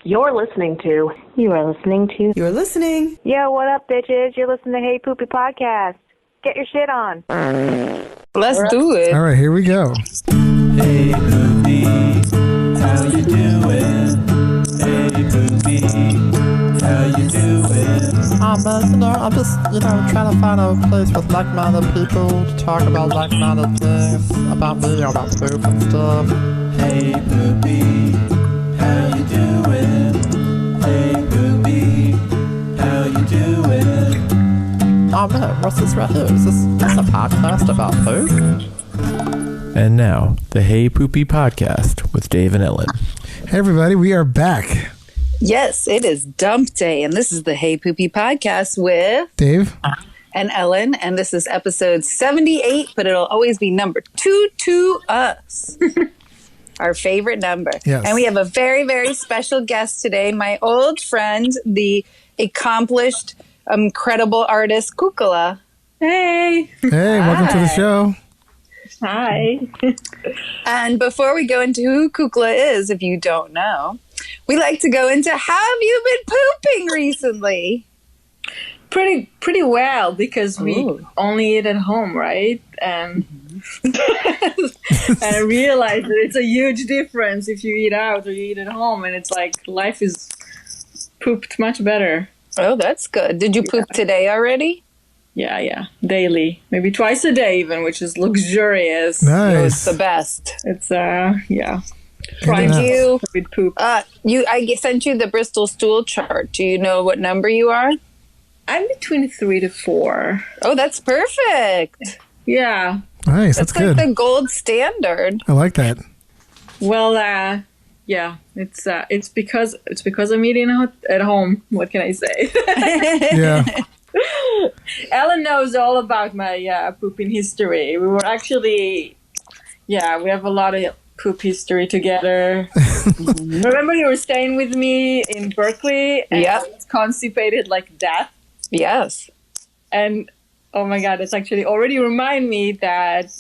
You're listening to. You are listening to. You're listening. Yo, what up, bitches? You're listening to Hey Poopy Podcast. Get your shit on. Let's do it. All right, here we go. Hey Poopy, how you doing? Hey Poopy, how you doing? I'm just, trying to find a place with like-minded people to talk about like-minded things about me, about poop and stuff. Hey Poopy, how you doing? Hey Poopy, how you doing? Oh man, what's this right here? Is this a podcast about poop? And now, the Hey Poopy Podcast with Dave and Ellen. Hey everybody, we are back. Yes, it is dump day, and this is the Hey Poopy Podcast with Dave and Ellen, and this is episode 78, but it'll always be number 2 to us. Our favorite number. Yes. And we have a very, very special guest today, my old friend, the accomplished, incredible artist, Kukula. Hey. Hey, welcome to the show. Hi. And before we go into who Kukula is, if you don't know, we like to go into how have you been pooping recently? Pretty well, because we only eat at home, right? And and I realized that it's a huge difference if you eat out or you eat at home, and it's like life is pooped much better. Oh, that's good. Did you poop today already? Yeah, daily, maybe twice a day even, which is luxurious. Nice. It's the best. It's yeah. Did you? With poop. I sent you the Bristol stool chart. Do you know what number you are? I'm between 3 to 4. Oh, that's perfect. Yeah. Nice, that's good. Like the gold standard. I like that. Well, yeah, it's because I'm eating at home. What can I say? Yeah. Ellen knows all about my pooping history. We were actually, we have a lot of poop history together. Remember you were staying with me in Berkeley and I was constipated like death? Yes. And oh my God, it's actually already remind me that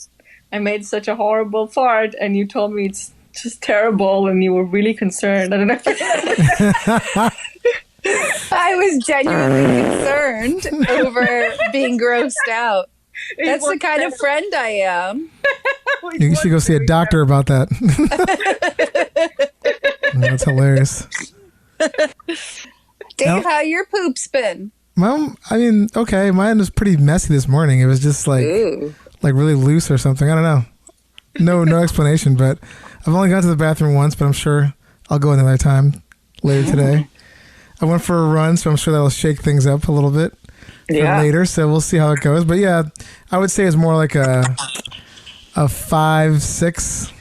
I made such a horrible fart and you told me it's just terrible and you were really concerned. I don't know. I was genuinely concerned over being grossed out. That's the kind of friend I am. You should go see a doctor about that. That's hilarious. Dave, how your poop's been? Mom, okay. Mine was pretty messy this morning. It was just like really loose or something. I don't know. No explanation, but I've only gone to the bathroom once, but I'm sure I'll go another time later today. I went for a run, so I'm sure that'll shake things up a little bit for later. So we'll see how it goes. But yeah, I would say it's more like a 5, 6.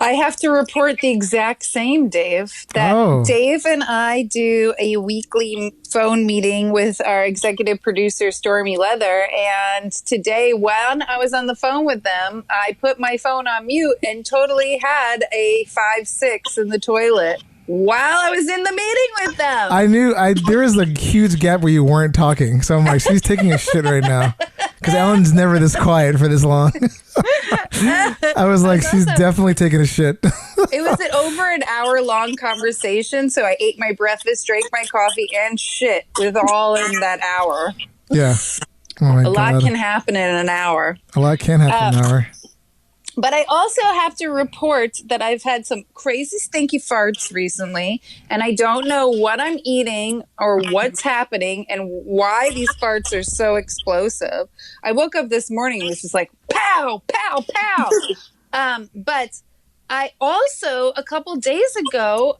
I have to report the exact same, Dave. That Dave and I do a weekly phone meeting with our executive producer, Stormy Leather. And today, when I was on the phone with them, I put my phone on mute and totally had a 5, 6 in the toilet while I was in the meeting with them. I knew there was a huge gap where you weren't talking. So I'm like, she's taking a shit right now. Because Ellen's never this quiet for this long. I was like, she's definitely taking a shit. It was an over an hour long conversation. So I ate my breakfast, drank my coffee, and shit with all in that hour. Yeah. Oh my God. A lot can happen in an hour. A lot can happen in an hour. But I also have to report that I've had some crazy stinky farts recently, and I don't know what I'm eating or what's happening and why these farts are so explosive. I woke up this morning and it was just like, pow, pow, pow. But I also, a couple days ago,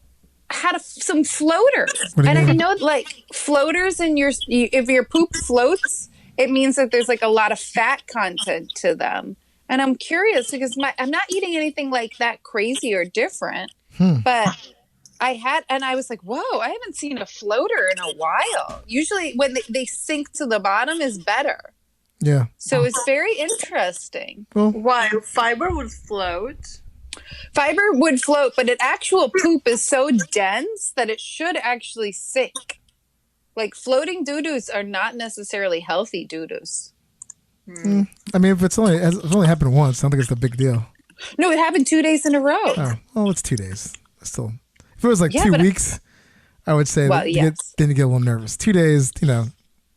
had some floaters. And I know, like, floaters in if your poop floats, it means that there's, like, a lot of fat content to them. And I'm curious because I'm not eating anything like that crazy or different, but I was like, whoa, I haven't seen a floater in a while. Usually when they sink to the bottom is better. Yeah. So it's very interesting. Well, why? Fiber would float. Fiber would float, but actual poop is so dense that it should actually sink. Like floating doo-doos are not necessarily healthy doo-doos. I mean, if it's only happened once, I don't think it's a big deal. No, it happened 2 days in a row. Oh, well, it's 2 days. Still, if it was like 2 weeks, I would say Well, that yes. then you get a little nervous. 2 days,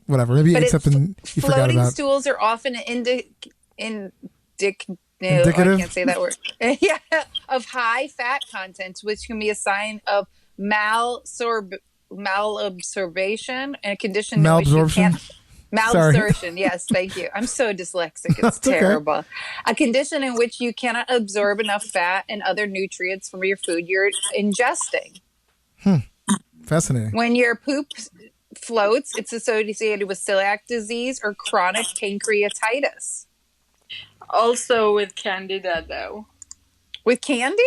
whatever. Maybe But it's something you forgot floating about. stools are often indicative. Indicative? I can't say that word. Yeah, of high fat content, which can be a sign of malabsorption and a condition in which you Malabsorption? can't. Malabsorption, yes, thank you. I'm so dyslexic, it's okay. terrible. A condition in which you cannot absorb enough fat and other nutrients from your food you're ingesting. Fascinating. When your poop floats, it's associated with celiac disease or chronic pancreatitis. Also with candida, though. With candy?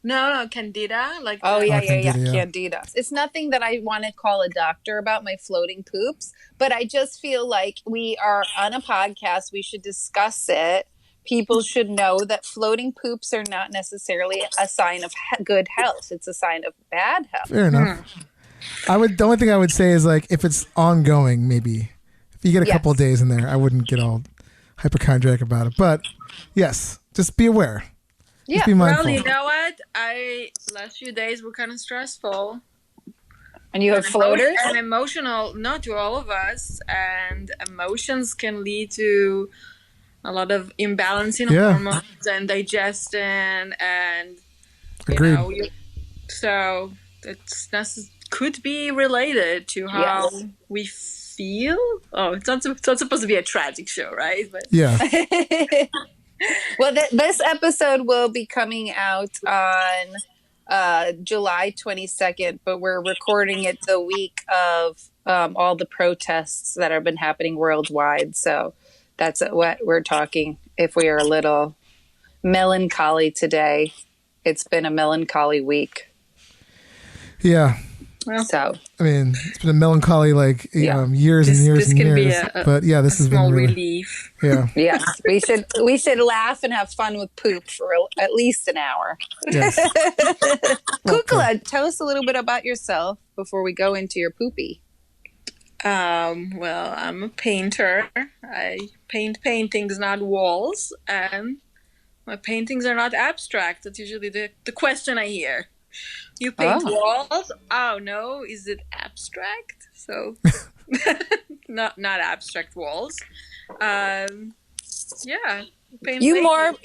No, candida. Like Oh, yeah, Candida, yeah. Candida. It's nothing that I want to call a doctor about my floating poops, but I just feel like we are on a podcast. We should discuss it. People should know that floating poops are not necessarily a sign of good health. It's a sign of bad health. Fair enough. The only thing I would say is like if it's ongoing, maybe if you get a couple of days in there, I wouldn't get all hypochondriac about it. But yes, just be aware. Yeah. Just be mindful. Well, you know what? Last few days were kind of stressful. And you have floaters? And emotional, not to all of us. And emotions can lead to a lot of imbalance in hormones and digestion. And, Agreed. So it's could be related to how we feel. Oh, it's not supposed to be a tragic show, right? But yeah. Well, this episode will be coming out on July 22nd, but we're recording it the week of all the protests that have been happening worldwide. So that's what we're talking. If we are a little melancholy today, it's been a melancholy week. Yeah. So I mean, it's been a melancholy years and years and years. But yeah, this has been really, relief. Yeah. yes, we should laugh and have fun with poop for at least an hour. Yes. Kukula, tell us a little bit about yourself before we go into your poopy. Well, I'm a painter. I paint paintings, not walls, and my paintings are not abstract. That's usually the question I hear. You paint walls? Oh no, is it abstract? So not abstract walls. Yeah. Paint You more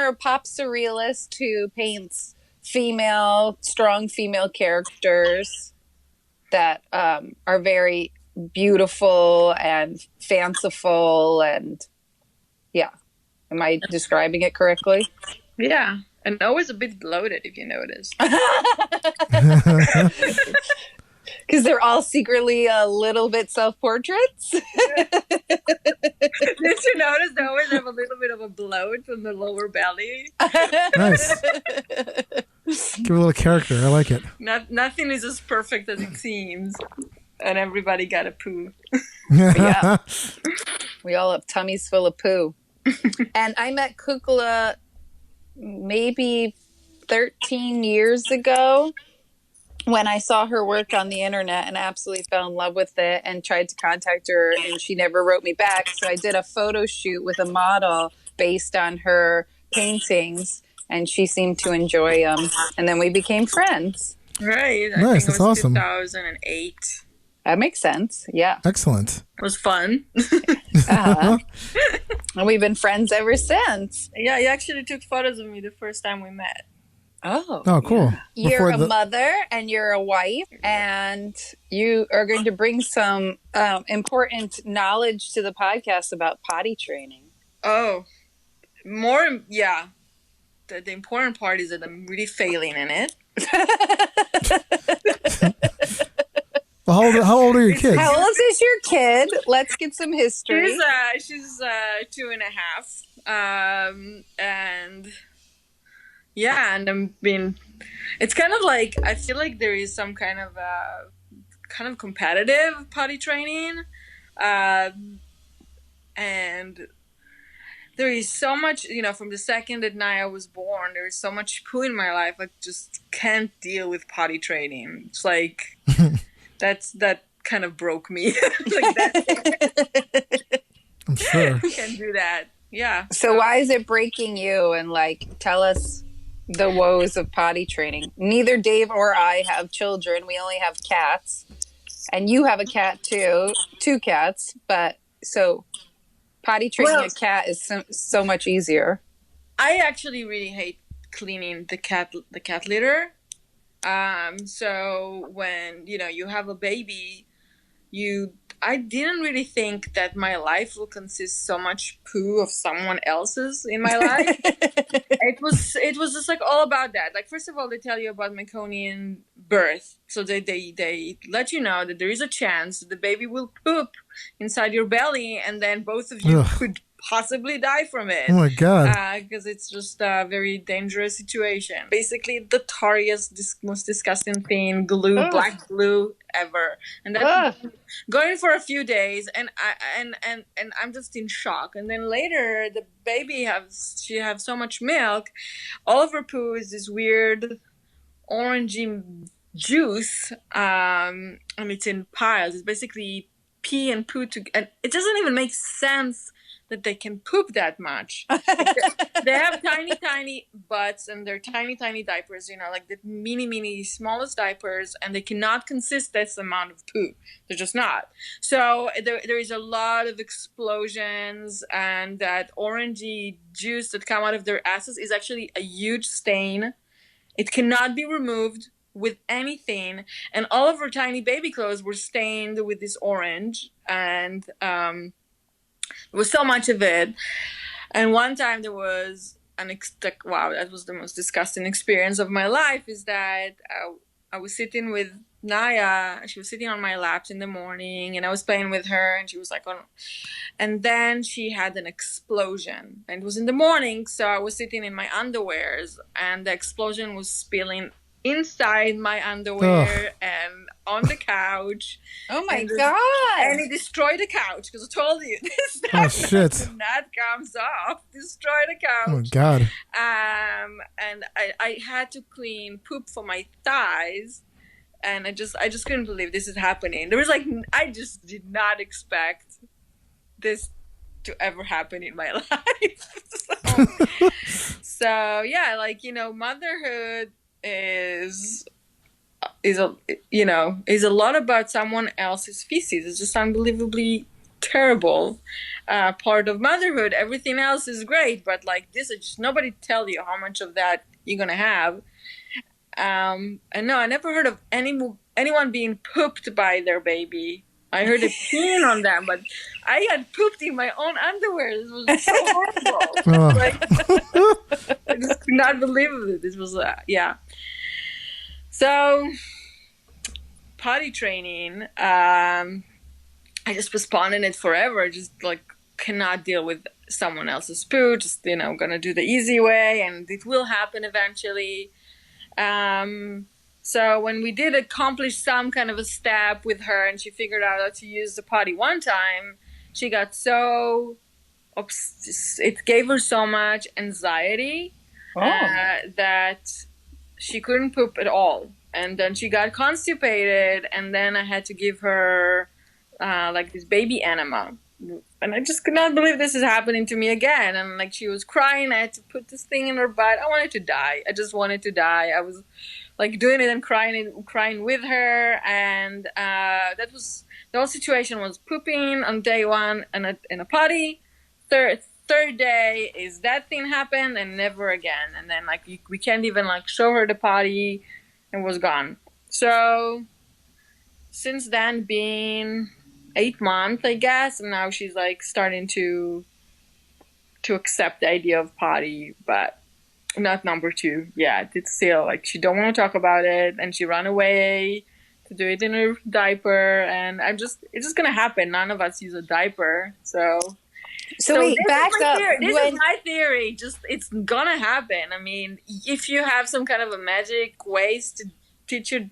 a pop surrealist who paints strong female characters that are very beautiful and fanciful and am I describing it correctly? Yeah. And always a bit bloated, if you notice. Because they're all secretly a little bit self-portraits? Did you notice they always have a little bit of a bloat from the lower belly? Nice. Give a little character. I like it. Nothing is as perfect as it seems. And everybody got a poo. Yeah. We all have tummies full of poo. And I met Kukula maybe 13 years ago when I saw her work on the internet and absolutely fell in love with it and tried to contact her and she never wrote me back. So I did a photo shoot with a model based on her paintings and she seemed to enjoy them. And then we became friends. Right. Nice. I think it That's was awesome. 2008. That makes sense. Yeah. Excellent. It was fun. And we've been friends ever since. Yeah, you actually took photos of me the first time we met. Oh, cool. You're a mother and you're a wife, and you are going to bring some important knowledge to the podcast about potty training. Oh, The important part is that I'm really failing in it. Well, how old are your kids? How old is your kid? Let's get some history. She's 2.5. And it's kind of like, I feel like there is some kind of competitive potty training. And there is so much, from the second that Naya was born, there is so much poo in my life. I just can't deal with potty training. It's like, that kind of broke me. I'm sure. I can't do that. Yeah. So why is it breaking you? And tell us the woes of potty training. Neither Dave or I have children. We only have cats. And you have a cat too, 2 cats. But so potty training a cat is so much easier. I actually really hate cleaning the cat litter. So when, you have a baby, I didn't really think that my life will consist so much poo of someone else's in my life. It was just like all about that. Like, first of all, they tell you about meconian birth. So they let you know that there is a chance that the baby will poop inside your belly, and then both of you could possibly die from it. Oh my God. Because it's just a very dangerous situation. Basically, the tarriest, most disgusting thing, black glue ever. And that's going for a few days, and I'm just in shock. And then later, the baby has so much milk, all of her poo is this weird orangey juice, and it's in piles. It's basically pee and poo and it doesn't even make sense that they can poop that much. They have tiny butts, and they're tiny diapers, like the mini smallest diapers, and they cannot consist this amount of poo. They're just not. So there is a lot of explosions, and that orangey juice that come out of their asses is actually a huge stain. It cannot be removed with anything, and all of her tiny baby clothes were stained with this orange, and there was so much of it. And one time there was wow, that was the most disgusting experience of my life, is that I was sitting with Naya. She was sitting on my lap in the morning, and I was playing with her, and she was like, and then she had an explosion. And it was in the morning, so I was sitting in my underwears, and the explosion was spilling inside my underwear and on the couch. Oh my God. And it destroyed the couch, because I told you this time shit. that comes off. Destroy the couch. Oh my God. And I had to clean poop for my thighs, and I just couldn't believe this is happening. There was I just did not expect this to ever happen in my life. So yeah, motherhood is a lot about someone else's feces. It's just unbelievably terrible part of motherhood. Everything else is great, but this, is just nobody tell you how much of that you're gonna have. And no, I never heard of anyone being pooped by their baby. I heard it peeing on them, but I had pooped in my own underwear. This was so horrible. I just could not believe it. This was, So, potty training, I just postponed it forever. Just cannot deal with someone else's poo. Just, gonna do the easy way, and it will happen eventually. So when we did accomplish some kind of a step with her, and she figured out how to use the potty one time, she got so it gave her so much anxiety that she couldn't poop at all. And then she got constipated, and then I had to give her this baby enema. And I just could not believe this is happening to me again. And she was crying. I had to put this thing in her butt. I wanted to die. I just wanted to die. I was doing it and crying with her. And that was, the whole situation was pooping on day one in a potty. Third day is that thing happened, and never again. And then we can't even show her the potty, and was gone. So since then, been 8 months, I guess, and now she's starting to accept the idea of potty, but not number 2 yet. It's still she don't want to talk about it, and she ran away to do it in her diaper, and it's just gonna happen. None of us use a diaper, so wait, back up. This is my theory. Just, it's gonna happen. I mean, if you have some kind of a magic ways to teach your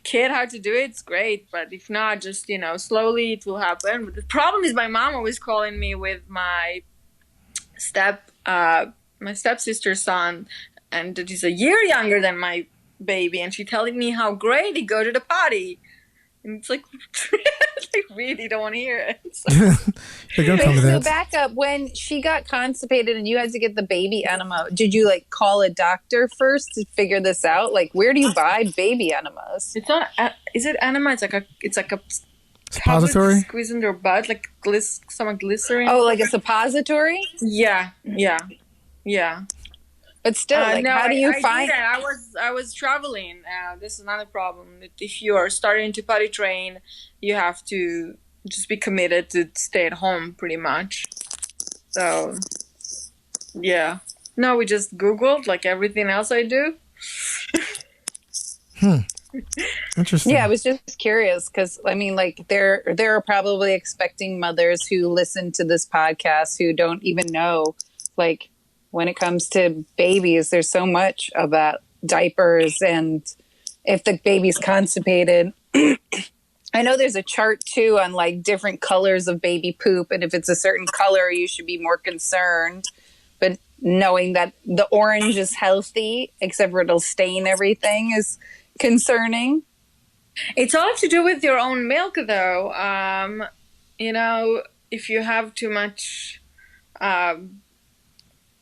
kid how to do it, it's great. But if not, just, slowly it will happen. But the problem is my mom always calling me with my stepsister's son, and that he's a year younger than my baby, and she telling me how great he go to the potty. And it's like, I really don't want to hear it. So. They're gonna tell me So that. back up, when she got constipated and you had to get the baby enema, did you like call a doctor first to figure this out? Like, where do you buy baby enemas? It's not. Is it enema? It's like a Suppository? tablet squeeze in your butt, like some glycerin. Oh, like a suppository? Yeah. But still, like, no, how do you I find? didn't. I was traveling. This is another problem. If you are starting to potty train, you have to just be committed to stay at home, pretty much. So, yeah. No, we just Googled like everything else I do. Interesting. Yeah, I was just curious because I mean, like, there are probably expecting mothers who listen to this podcast who don't even know, like, when it comes to babies, there's so much about diapers and if the baby's constipated. I know there's a chart too on like different colors of baby poop, and if it's a certain color, you should be more concerned. But knowing that the orange is healthy, except for it'll stain everything, is concerning. It's all to do with your own milk, though. You know, if you have too much,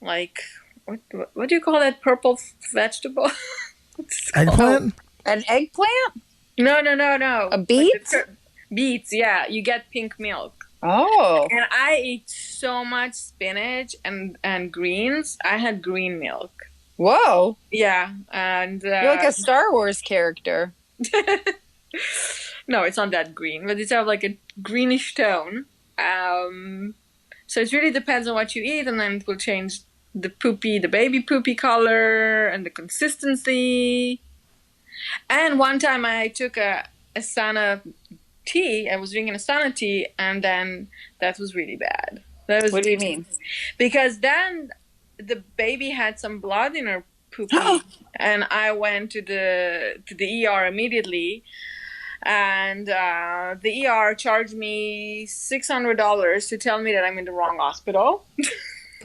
like what do you call that purple vegetable? What's it called? Eggplant? An eggplant? No. A beet? Like beets, yeah. You get pink milk. Oh. And I eat so much spinach and greens. I had green milk. Whoa. Yeah, and You're like a Star Wars character. no, it's not that green, but it's have like a greenish tone. So it really depends on what you eat, and then it will change the baby poopy color and the consistency. And one time I took a Sana tea. I was drinking a Sana tea, and then that was really bad. What do you mean? Because then the baby had some blood in her poopy, and I went to the ER immediately, and the ER charged me $600 to tell me that I'm in the wrong hospital.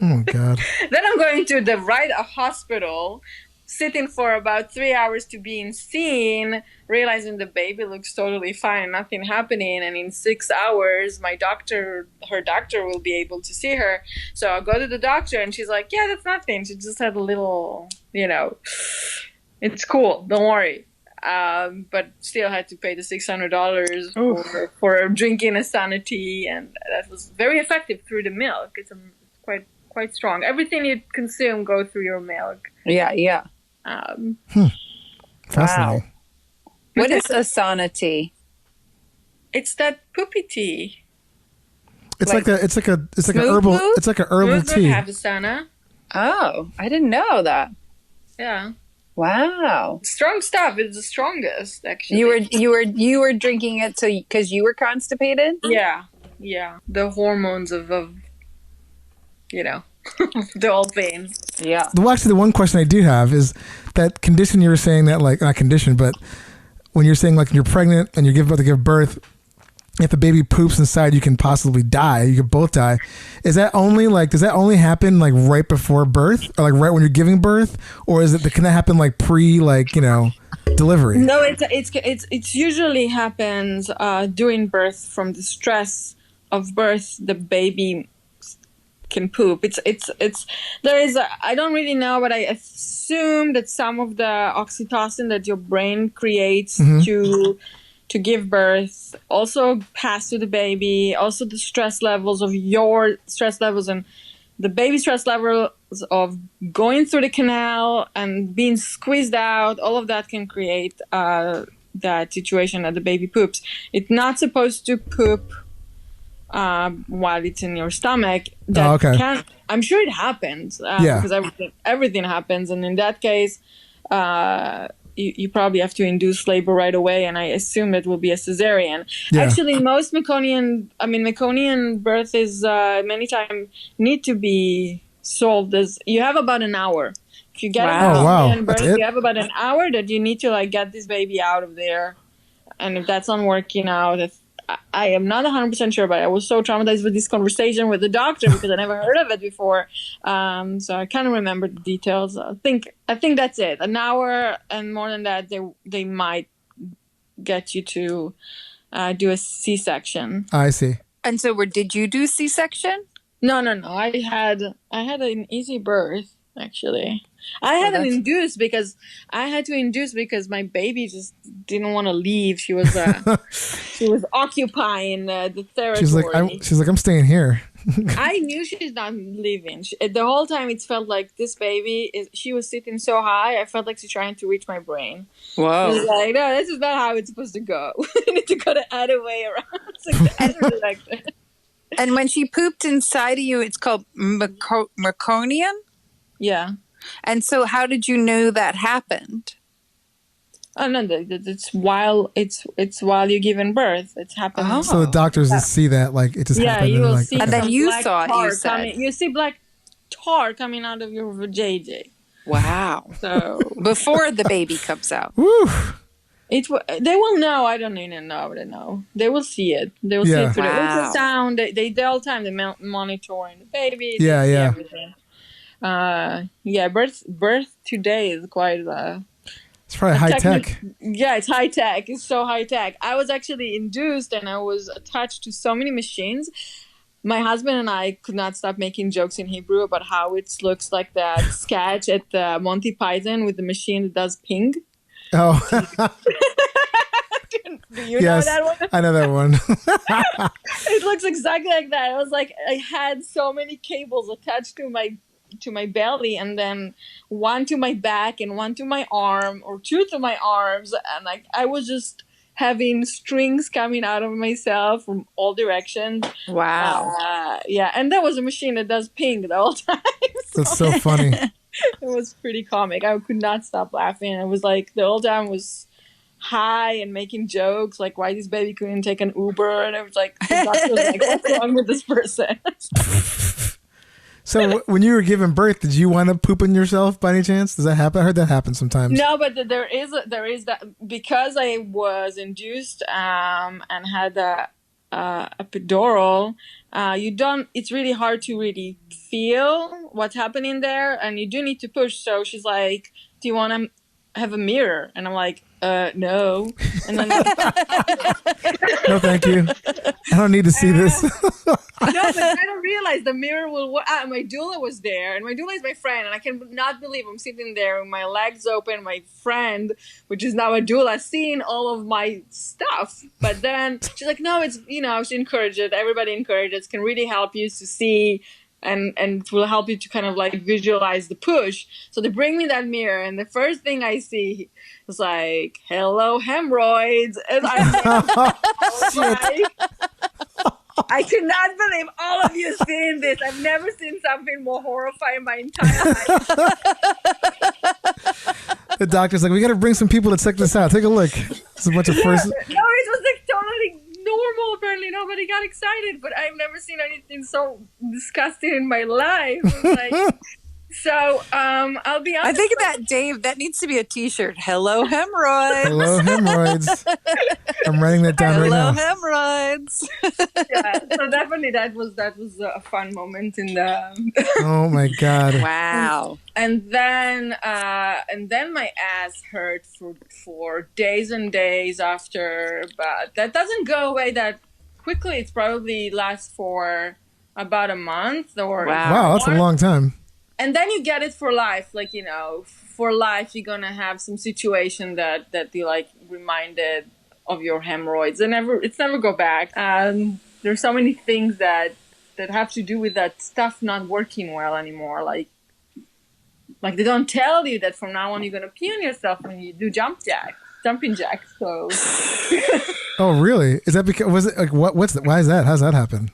Oh my God. Then I'm going to the right hospital, sitting for about 3 hours to being seen, realizing the baby looks totally fine, nothing happening, and in 6 hours her doctor will be able to see her. So I go to the doctor and she's like, yeah, that's nothing, she just had a little, it's cool, don't worry. But still had to pay the $600 for drinking a Sana tea, and that was very effective through the milk. It's quite strong. Everything you consume goes through your milk. Yeah. Fascinating. Wow. What is Asana tea? It's that poopy tea. It's like an smooth herbal. food? It's like an herbal Smooth tea. have Asana. Oh, I didn't know that. Yeah. Wow. Strong stuff. It's the strongest, actually. You were drinking it because you were constipated? Yeah. The hormones of the whole thing. Yeah. Well, actually, the one question I do have is that condition you were saying that, like, not condition, but when you're saying, like, you're pregnant and you're about to give birth, if the baby poops inside, you can possibly die. You could both die. Does that only happen like right before birth, or like right when you're giving birth, or can that happen like delivery? No, it's usually happens during birth. From the stress of birth, the baby can poop. I don't really know, but I assume that some of the oxytocin that your brain creates to give birth also pass to the baby. Also the stress levels of your stress levels and the baby's stress levels of going through the canal and being squeezed out, all of that can create that situation that the baby poops. It's not supposed to poop while it's in your stomach. I'm sure it happens because everything happens, and in that case you probably have to induce labor right away, and I assume it will be a cesarean. Actually, most meconian birth is many times need to be solved as you have about an hour. If you get a meconian birth, you have about an hour that you need to get this baby out of there, and if that's not working out, I am not 100% sure, but I was so traumatized with this conversation with the doctor because I never heard of it before. So I can't remember the details. I think that's it. An hour, and more than that, they might get you to do a C-section. I see. And so, did you do C-section? No. I had an easy birth, actually. I had to induce because my baby just didn't want to leave. She was occupying the territory. She's like, I'm staying here. I knew she's not leaving. The whole time it felt like this baby she was sitting so high. I felt like she's trying to reach my brain. Whoa! I was like, no, this is not how it's supposed to go. We need to go the other way around. It's like the other direction. And when she pooped inside of you, it's called meconium? Yeah. And so how did you know that happened? Oh no, it's while you're giving birth. It's happening. Oh. So the doctors just see that, like, it just happened. You will like, see. okay. And then you black saw it, tar you said. you see black tar coming out of your vajayjay. Wow. So Before the baby comes out. Woo! they will know. I don't even know. They know. They will see it. They will see it through the Wow. ultrasound. They the whole time they're monitoring the baby. Yeah, they see yeah. everything. Birth today is quite It's probably high tech. Yeah, it's high tech. It's so high tech. I was actually induced and I was attached to so many machines. My husband and I could not stop making jokes in Hebrew about how it looks like that sketch at the Monty Python with the machine that does ping. Oh. Do you know that one? I know that one. It looks exactly like that. It was like I had so many cables attached to my belly, and then one to my back and one to my arm, or two to my arms, and like I was just having strings coming out of myself from all directions. Wow. And there was a machine that does ping the whole time. That's so funny. It was pretty comic. I could not stop laughing. I was like, the whole time was high and making jokes, like why this baby couldn't take an Uber, and I was like, the doctor was like, what's wrong with this person? So when you were giving birth, did you wind up pooping yourself by any chance? Does that happen? I heard that happen sometimes. No, but there is that, because I was induced and had a epidural. It's really hard to really feel what's happening there, and you do need to push. So she's like, do you want to have a mirror? And I'm like, no. And then No, thank you. I don't need to see this. No, but I don't realize the mirror will work. My doula was there, and my doula is my friend, and I cannot believe I'm sitting there with my legs open, my friend, which is now a doula, seeing all of my stuff. But then she's like, no, it's, she encouraged it. Everybody encourages. Can really help you to see, and it will help you to kind of like visualize the push. So they bring me that mirror, and the first thing I see is like, hello, hemorrhoids. And I'm like, I could not believe all of you seeing this. I've never seen something more horrifying in my entire life. The doctor's like, we got to bring some people to check this out. Take a look. It's a bunch of first. No, it was like totally normal. Apparently, nobody got excited, but I've never seen anything so disgusting in my life. It was like, so, I'll be honest. I think that, Dave, that needs to be a T-shirt. Hello, hemorrhoids. Hello, hemorrhoids. I'm writing that down right Hello, now. hemorrhoids. Yeah, so definitely that was a fun moment in the. Oh my God. Wow. And then my ass hurt for days and days after, but that doesn't go away that quickly. It's probably lasts for about a month or Wow, that's a long time. And then you get it for life. Like, for life, you're going to have some situation that you like reminded of your hemorrhoids, and it's never go back. There's so many things that have to do with that stuff not working well anymore. Like they don't tell you that from now on you're going to pee on yourself when you do jumping jack. So. Oh, really? Is that because, was it like, why is that? How's that happen?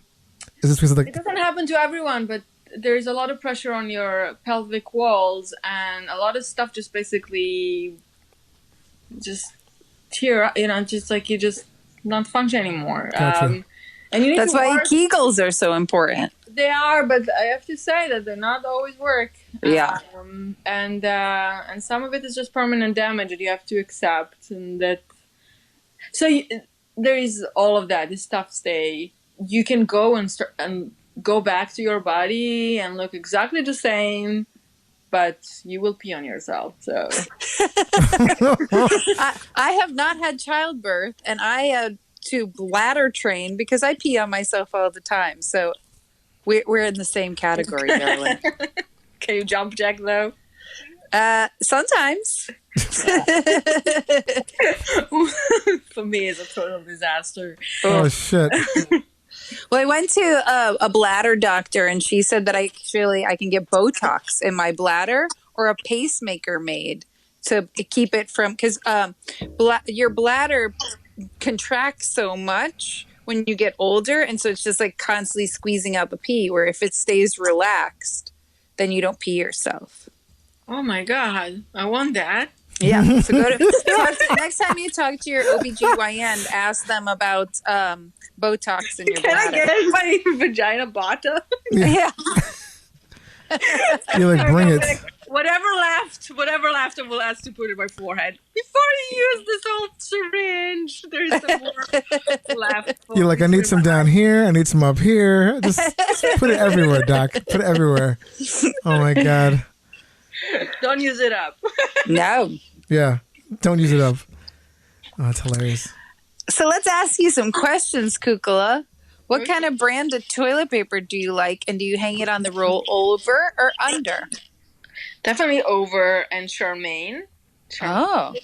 Is this because of It doesn't happen to everyone, but there's a lot of pressure on your pelvic walls, and a lot of stuff just basically just tear up, just like you just not function anymore. Gotcha. And you need That's to why work. Kegels are so important. They are, but I have to say that they're not always work. Yeah. And some of it is just permanent damage that you have to accept, and that. So there is all of that. This stuff you can go and go back to your body and look exactly the same, but you will pee on yourself. So I have not had childbirth, and I had to bladder train because I pee on myself all the time. So we're in the same category, darling. Can you jump jack though? Sometimes. For me, it's a total disaster. Oh shit. Well, I went to a bladder doctor, and she said that I can get Botox in my bladder or a pacemaker made to keep it from, because your bladder contracts so much when you get older, and so it's just like constantly squeezing out the pee, where if it stays relaxed, then you don't pee yourself. Oh my God, I want that. Yeah. So next time you talk to your OBGYN, ask them about Botox in your bladder. Can I get my vagina bota? Yeah. You like bring it. Whatever left, I will ask to put in my forehead. Before you use this old syringe, there's some more left. You're like, I need some down here. I need some up here. Just put it everywhere, Doc. Put it everywhere. Oh my God. Don't use it up. No. Yeah. Don't use it up. Oh, that's hilarious. So let's ask you some questions, Kukula. What kind of brand of toilet paper do you like, and do you hang it on the roll over or under? Definitely over and Charmaine. Oh.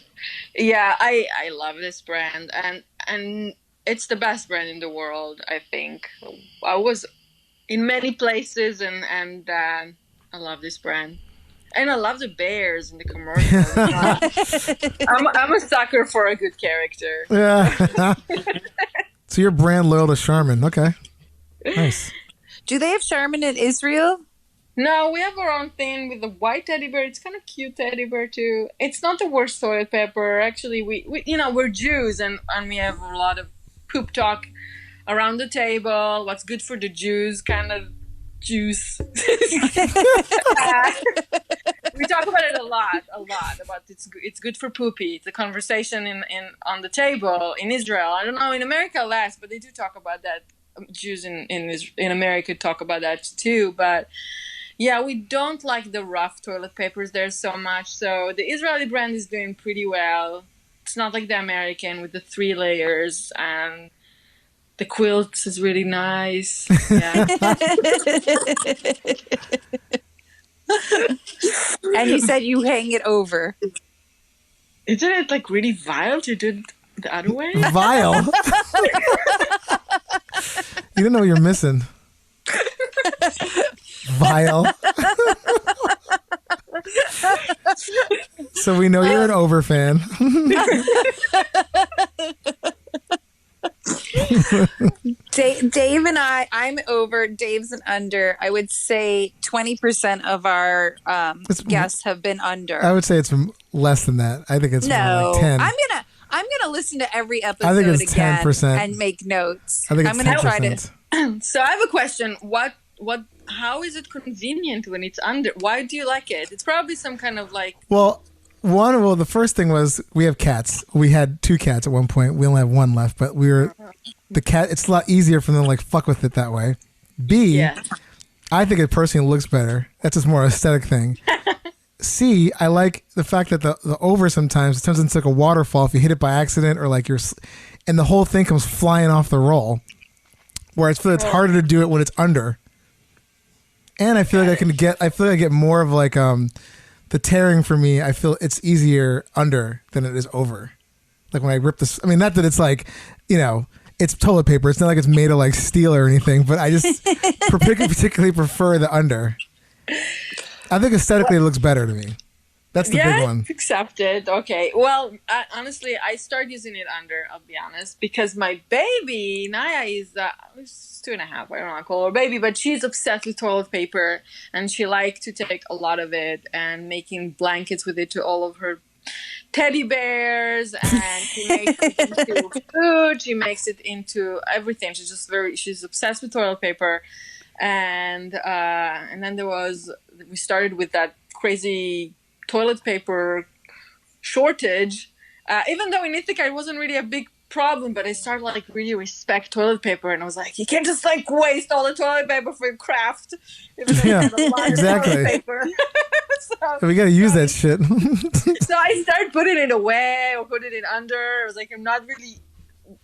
Yeah, I love this brand, and it's the best brand in the world, I think. I was in many places, and I love this brand. And I love the bears in the commercials. I'm a sucker for a good character. Yeah. So you're brand loyal to Charmin. Okay. Nice. Do they have Charmin in Israel? No, we have our own thing with the white teddy bear. It's kind of cute teddy bear too. It's not the worst toilet paper. Actually, we we're Jews, and we have a lot of poop talk around the table. What's good for the Jews kind of juice. We talk about it a lot about it's good for poopy. It's a conversation in on the table in Israel. I don't know, in America less, but they do talk about that. Jews in America talk about that too. But yeah, we don't like the rough toilet papers there so much. So the Israeli brand is doing pretty well. It's not like the American with the 3 layers, and the quilt is really nice. Yeah. And you said you hang it over. Isn't it like really vile to do it the other way? Vile. You don't know what you're missing. Vile. So we know you're an over fan. Dave and I'm over. Dave's an under. I would say 20% of our guests have been under. I would say it's less than that. I think it's more like 10. I'm gonna listen to every episode I think it's again 10%. and make notes. I think it's I'm gonna 10%. try to. So I have a question. How is it convenient when it's under? Why do you like it? It's probably some kind of like... Well, the first thing was we have cats. We had 2 cats at one point. We only have 1 left, but the cat, it's a lot easier for them to like fuck with it that way. B, yeah. I think it personally looks better. That's just more aesthetic thing. C, I like the fact that the over sometimes it turns into like a waterfall if you hit it by accident or like and the whole thing comes flying off the roll. Where I feel it's harder to do it when it's under. And I feel like I get more of like the tearing for me. I feel it's easier under than it is over. Like when I rip this, I mean, not that it's like, it's toilet paper. It's not like it's made of like steel or anything, but I just particularly prefer the under. I think aesthetically it looks better to me. That's the big one. Accepted. Okay. Well, honestly, I started using it under, I'll be honest, because my baby, Naya, is 2.5. I don't want to call her baby, but she's obsessed with toilet paper, and she likes to take a lot of it and making blankets with it to all of her teddy bears, and she makes it into food. She makes it into everything. She's obsessed with toilet paper. And then we started with that crazy toilet paper shortage, even though in Ithaca it wasn't really a big problem, but I started like really respect toilet paper, and I was like, you can't just like waste all the toilet paper for your craft. Even though you have a lot of exactly. toilet paper. So We got to use that shit. so I started putting it away or put it in under. I was like, I'm not really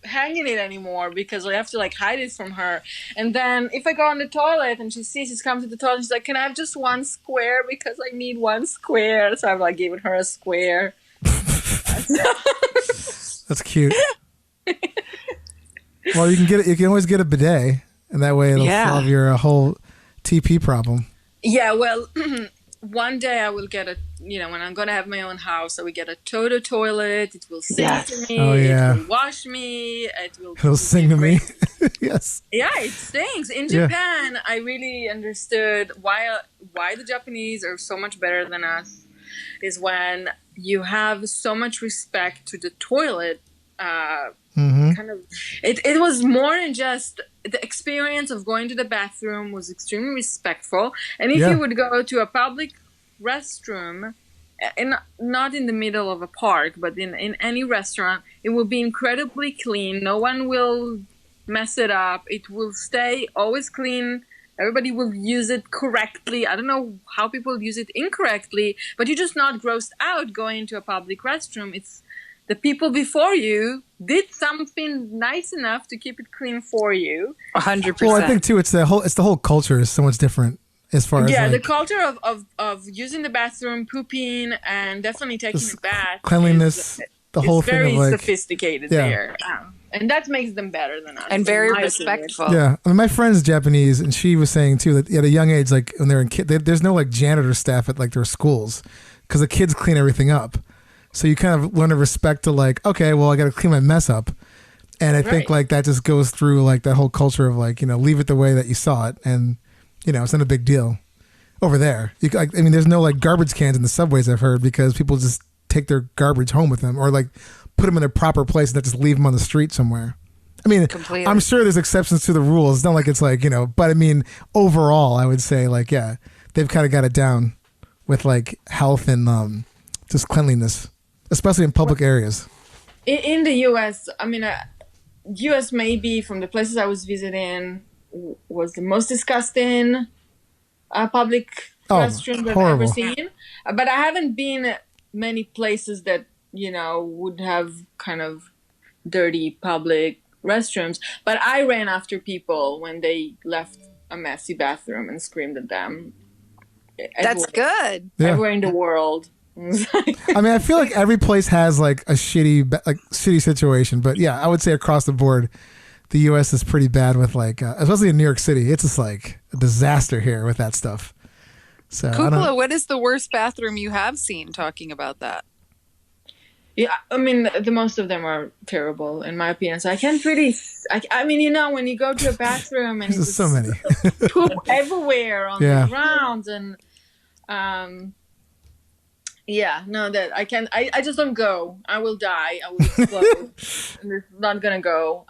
hanging it anymore because I have to like hide it from her. And then if I go on the toilet and she sees she's come to the toilet, she's like, can I have just one square because I need one square? So I'm like giving her a square. That's cute. Well, you can get it. You can always get a bidet, and that way it'll solve your whole TP problem. Yeah, well, one day I will get when I'm going to have my own house, I will get a Toto toilet. It will sing to me. Oh, yeah. It will wash me. It'll sing to me. Yes. Yeah, it sings. In Japan, I really understood why the Japanese are so much better than us is when you have so much respect to the toilet. Kind of, it was more than just the experience of going to the bathroom was extremely respectful. And if you would go to a public restroom, not in the middle of a park, but in any restaurant, it will be incredibly clean. No one will mess it up. It will stay always clean. Everybody will use it correctly. I don't know how people use it incorrectly, but you're just not grossed out going to a public restroom. It's the people before you did something nice enough to keep it clean for you. 100%. Well, I think too, it's the whole culture is so much different as far as the culture of using the bathroom, pooping, and definitely taking a bath. Cleanliness, the whole thing very of like sophisticated there. And that makes them better than us. And very respectful. Yeah. I mean, my friend's Japanese, and she was saying too that at a young age, like when they're in there's no like janitor staff at like their schools because the kids clean everything up. So you kind of learn to respect to like, okay, well, I got to clean my mess up. And I think like that just goes through like that whole culture of like, leave it the way that you saw it. And, it's not a big deal over there. There's no like garbage cans in the subways, I've heard, because people just take their garbage home with them or like put them in their proper place and not just leave them on the street somewhere. I mean, completely. I'm sure there's exceptions to the rules. It's not like it's like, but I mean, overall, I would say like, they've kind of got it down with like health and just cleanliness, especially in public areas. In the U.S., I mean, U.S. maybe from the places I was visiting was the most disgusting public restroom I've ever seen. But I haven't been many places that, would have kind of dirty public restrooms. But I ran after people when they left a messy bathroom and screamed at them. That's good. Everywhere in the world. I mean, I feel like every place has like a shitty situation, but yeah, I would say across the board, the U.S. is pretty bad with like, especially in New York City, it's just like a disaster here with that stuff. So, Kukula, what is the worst bathroom you have seen? Talking about that. Yeah, I mean, the most of them are terrible in my opinion. So I can't really. I mean, when you go to a bathroom and there's so many poop everywhere on the ground and. Yeah, no, that I can't. I just don't go. I will die. I will explode. I'm not gonna go.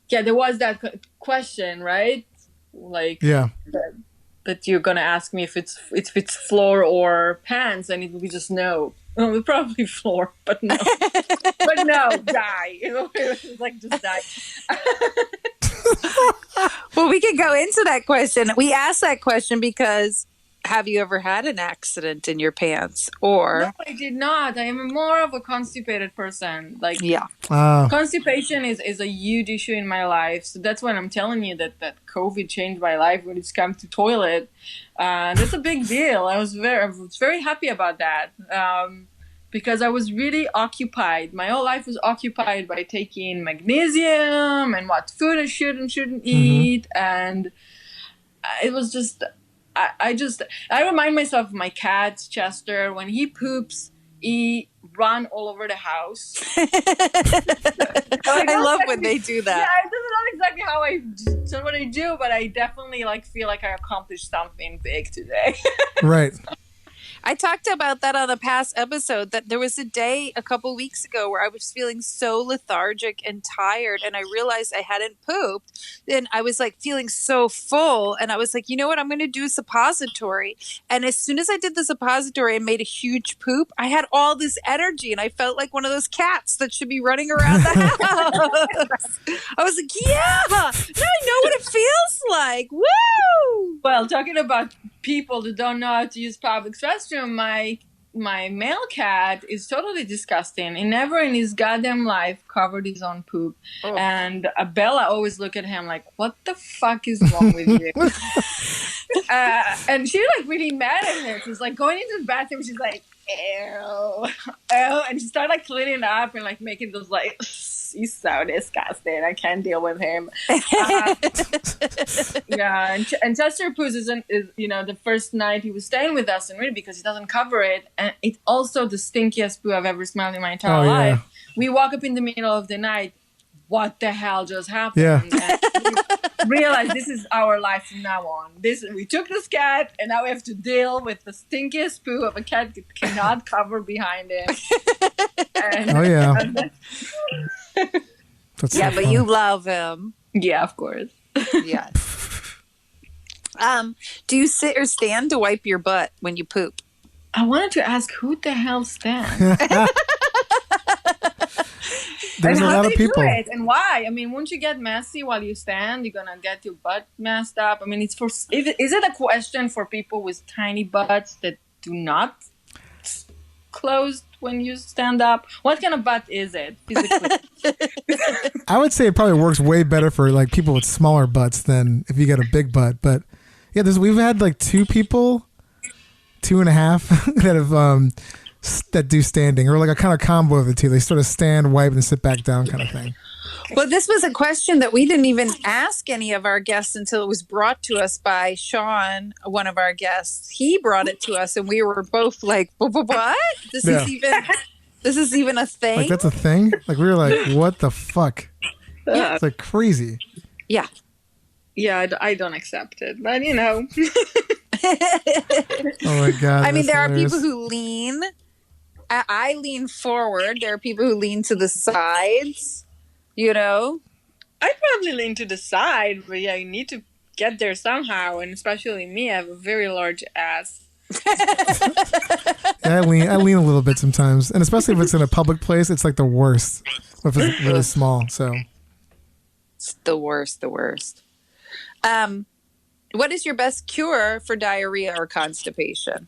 There was that question, right? Like, that you're gonna ask me if it's floor or pants, and it will be just no. Oh, probably floor, but no. But no, die. It's like just die. Well, we can go into that question. We asked that question because. Have you ever had an accident in your pants? Or no, I did not. I am more of a constipated person. Like, constipation is a huge issue in my life. So that's when I'm telling you that COVID changed my life when it's come to toilet. That's a big deal. I was very happy about that because I was really occupied. My whole life was occupied by taking magnesium and what food I should and shouldn't eat, and it was just. I remind myself of my cat, Chester. When he poops, he run all over the house. I love when they do that. Yeah, this is not exactly what I do, but I definitely feel like I accomplished something big today. Right. I talked about that on a past episode, that there was a day a couple weeks ago where I was feeling so lethargic and tired, and I realized I hadn't pooped. Then I was like feeling so full, and I was like, you know what, I'm going to do a suppository. And as soon as I did the suppository and made a huge poop, I had all this energy, and I felt like one of those cats that should be running around the house. I was like, yeah, now I know what it feels like. Woo! Well, talking about people that don't know how to use public restroom, my male cat is totally disgusting. He never in his goddamn life covered his own poop. Oh. And Bella always look at him like, what the fuck is wrong with you? And she like really mad at him. She's like going into the bathroom. She's like, ew, ew. And she started like cleaning up and like making those like, he's so disgusting. I can't deal with him. Yeah, and Chester Poos is the first night he was staying with us, and really because he doesn't cover it, and it's also the stinkiest poo I've ever smelled in my entire life. We walk up in the middle of the night. What the hell just happened? Yeah. And we realized this is our life from now on. We took this cat, and now we have to deal with the stinkiest poo of a cat that cannot cover behind it. And, That's yeah, so but funny. you love him. Yeah, of course. Yeah. Do you sit or stand to wipe your butt when you poop? I wanted to ask, who the hell stands? There's a lot of people. Do it, and why? I mean, won't you get messy while you stand? You're gonna get your butt messed up. I mean, is it a question for people with tiny butts that do not close when you stand up? What kind of butt is it physically? I would say it probably works way better for like people with smaller butts than if you got a big butt. But yeah, we've had like 2 people, 2.5 that have that do standing, or like a kind of combo of the two. They sort of stand, wipe, and sit back down kind of thing. Well, this was a question that we didn't even ask any of our guests until it was brought to us by Sean, one of our guests. He brought it to us, and we were both like, "What? This is even a thing?" Like that's a thing? Like we were like, "What the fuck?" Yeah. It's like crazy. Yeah. Yeah, I don't accept it, but you know. Oh my god! I mean, there hilarious. are people who lean. I lean forward. There are people who lean to the sides. You know, I probably lean to the side, but yeah, you need to get there somehow, and especially me, I have a very large ass. Yeah, I lean a little bit sometimes, and especially if it's in a public place, it's like the worst. If it's really small, so it's the worst. What is your best cure for diarrhea or constipation?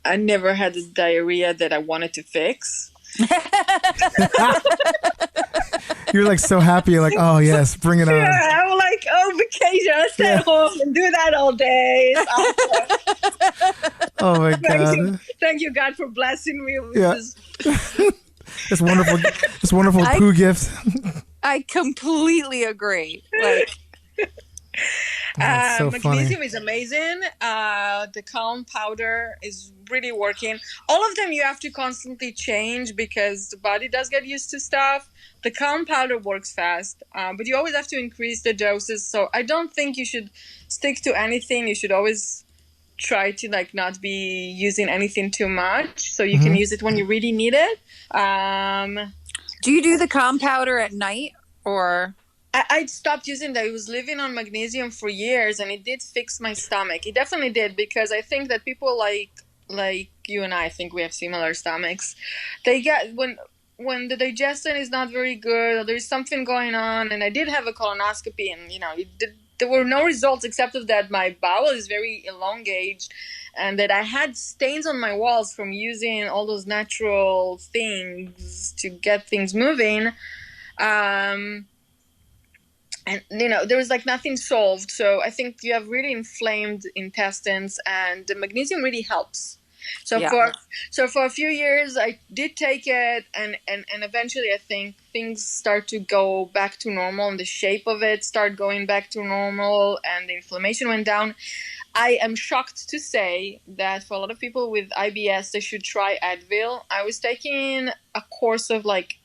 I never had this diarrhea that I wanted to fix. You're like so happy. You're like, oh yes, bring it on. Yeah, I'm like, vacation. I stay at home and do that all day. It's awesome. Oh my god! Thank you, God, for blessing me with this. This wonderful poo gift. I completely agree. Like. So magnesium funny. is amazing. The calm powder is really working. All of them you have to constantly change because the body does get used to stuff. The calm powder works fast, but you always have to increase the doses. So I don't think you should stick to anything. You should always try to like not be using anything too much, so you can use it when you really need it. Do you do the calm powder at night or? I stopped using that. I was living on magnesium for years, and it did fix my stomach. It definitely did, because I think that people like you and I think we have similar stomachs. They get when the digestion is not very good, or there's something going on. And I did have a colonoscopy, and there were no results except of that my bowel is very elongated, and that I had stains on my walls from using all those natural things to get things moving. And, there was like nothing solved. So I think you have really inflamed intestines, and the magnesium really helps. So for a few years, I did take it, and eventually I think things start to go back to normal, and the shape of it start going back to normal, and the inflammation went down. I am shocked to say that for a lot of people with IBS, they should try Advil. I was taking a course of like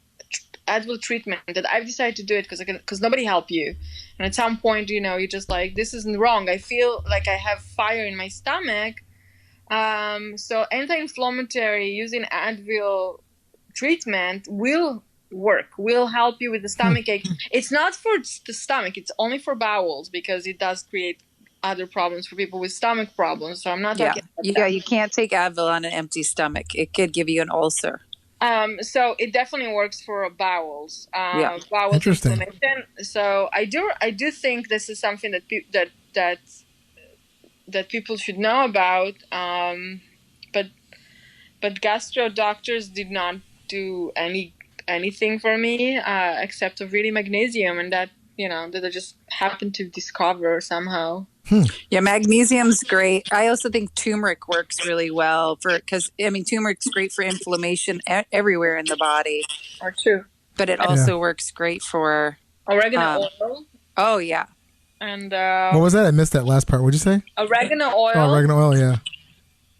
Advil treatment that I've decided to do it because nobody helped you, and at some point you're just like, this isn't wrong. I feel like I have fire in my stomach, So anti-inflammatory using Advil treatment will work, will help you with the stomach ache. It's not for the stomach, it's only for bowels, because it does create other problems for people with stomach problems. So I'm not talking about that. You can't take Advil on an empty stomach. It could give you an ulcer. So it definitely works for bowels. Bowel Interesting. inflammation. So I do think this is something that people should know about. But gastro doctors did not do anything for me except of really magnesium, and that I just happened to discover somehow. Yeah, magnesium's great. I also think turmeric works really well because turmeric's great for inflammation everywhere in the body. Or true. But it also works great for oregano oil. Oh yeah. And what was that? I missed that last part. What'd you say? Oregano oil. Oh, oregano oil, yeah.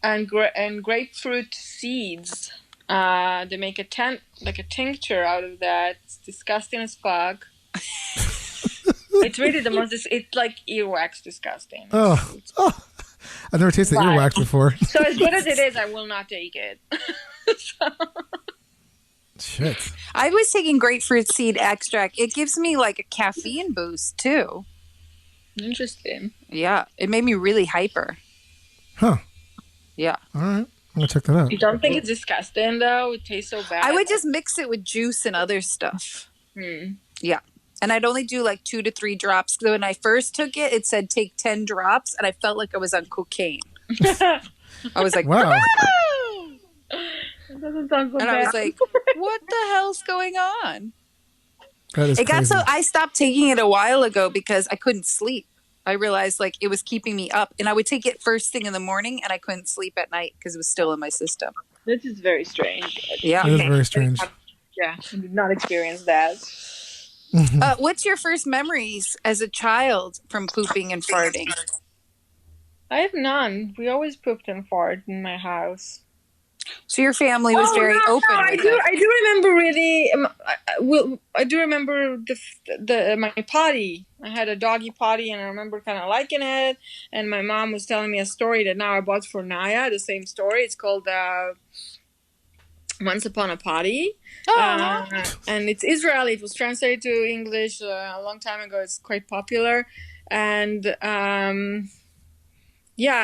And grapefruit seeds. They make a tincture out of that. It's disgusting as fuck. It's really the most. It's like earwax disgusting. Oh, I've never tasted earwax before. So as good as it is, I will not take it. Shit. I was taking grapefruit seed extract. It gives me like a caffeine boost too. Interesting. Yeah, it made me really hyper. Huh. Yeah. All right. I'm gonna check that out. You don't think it's disgusting though? It tastes so bad. I would just mix it with juice and other stuff. Yeah. And I'd only do like 2 to 3 drops. So when I first took it, it said take 10 drops, and I felt like I was on cocaine. I was like, wow. It doesn't sound so bad. And I was like, what the hell's going on? That is crazy. I stopped taking it a while ago because I couldn't sleep. I realized like it was keeping me up, and I would take it first thing in the morning, and I couldn't sleep at night because it was still in my system. This is very strange. Yeah. It is very strange. Yeah, I did not experience that. What's your first memories as a child from pooping and farting? I have none. We always pooped and farted in my house. So your family was very open. I do remember really. I do remember my potty. I had a doggy potty, and I remember kind of liking it. And my mom was telling me a story that now I bought for Naya. The same story. It's called Once Upon a Potty. And it's Israeli. It was translated to English a long time ago. It's quite popular. And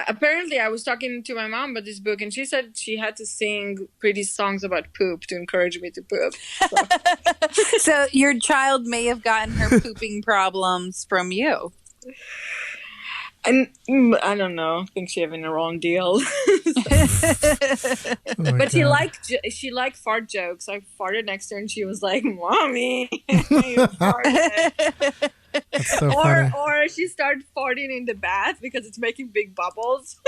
apparently I was talking to my mom about this book, and she said she had to sing pretty songs about poop to encourage me to poop. So your child may have gotten her pooping problems from you. And I don't know. I think she having the wrong deal. But she liked fart jokes. I farted next to her, and she was like, "Mommy, you farted." That's so funny. Or she started farting in the bath because it's making big bubbles.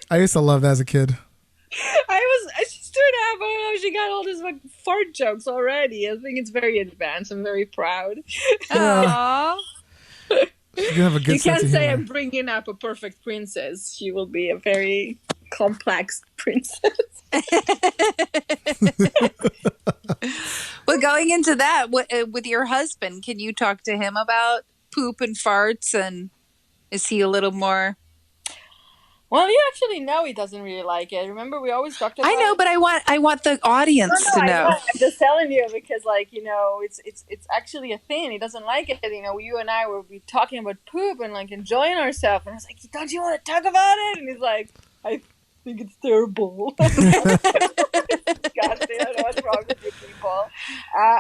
I used to love that as a kid. She's 2.5. She got all these like fart jokes already. I think it's very advanced. I'm very proud. Aww. You have a good You can't sense of say humor. I'm bringing up a perfect princess. She will be a very complex princess. Well, going into that, with your husband, can you talk to him about poop and farts? And is he a little more? Well, you actually know he doesn't really like it. Remember, we always talked about I know, but I want the audience to know. I'm just telling you because, it's actually a thing. He doesn't like it. You and I were talking about poop and enjoying ourselves, and I was like, "Don't you want to talk about it?" And he's like, "I think it's terrible." God, I don't know what's wrong with you people.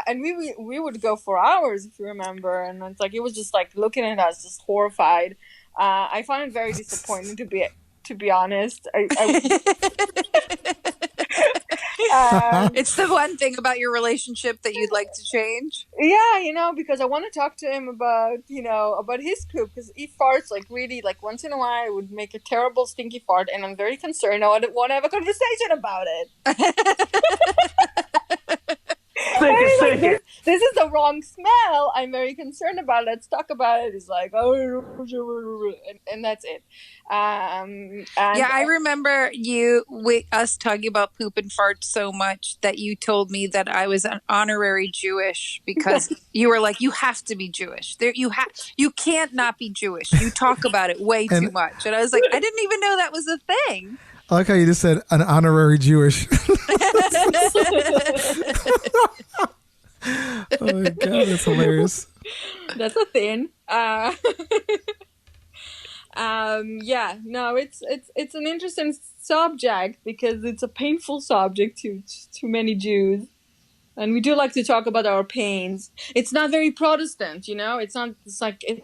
And we would go for hours, if you remember, and it's like it was just looking at us, just horrified. I found it very disappointing to be honest. It's the one thing about your relationship that you'd like to change. Yeah, because I want to talk to him about his poop, because he farts really once in a while. I would make a terrible stinky fart, and I'm very concerned. I want to have a conversation about it. This is the wrong smell. I'm very concerned about it. Let's talk about it. It's like, and that's it. Yeah, I remember us talking about poop and fart so much that you told me that I was an honorary Jewish because you were like, you have to be Jewish. You can't not be Jewish. You talk about it way too much. And I was like, I didn't even know that was a thing. I like how you just said an honorary Jewish. Oh my God, that's hilarious. That's a thing. Yeah, no, it's an interesting subject because it's a painful subject to many Jews, and we do like to talk about our pains. It's not very Protestant, you know. It's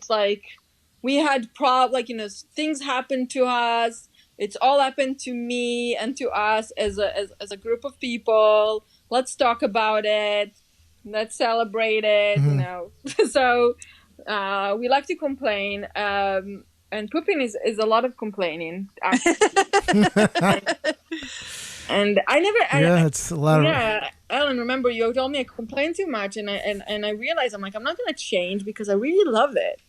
like we had things happened to us. It's all happened to me and to us as a group of people. Let's talk about it. Let's celebrate it, you know. So we like to complain. And pooping is a lot of complaining. And it's a lot of. Ellen, remember you told me I complain too much, and I realized I'm not gonna change because I really love it.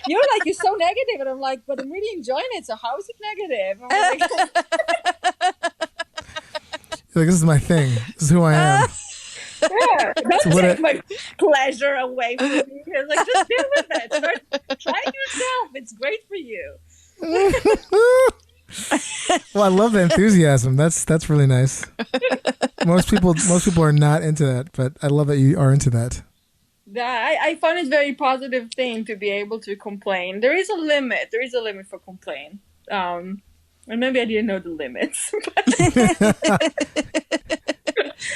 You're like, you're so negative, and I'm like, but I'm really enjoying it. So how is it negative? I'm like, this is my thing. This is who I am. Yeah, don't take my pleasure away from me. Like, just deal with it. Try it yourself. It's great for you. Well, I love the enthusiasm. That's really nice. Most people are not into that, but I love that you are into that. I find it a very positive thing to be able to complain. There is a limit. There is a limit for complain. And maybe I didn't know the limits.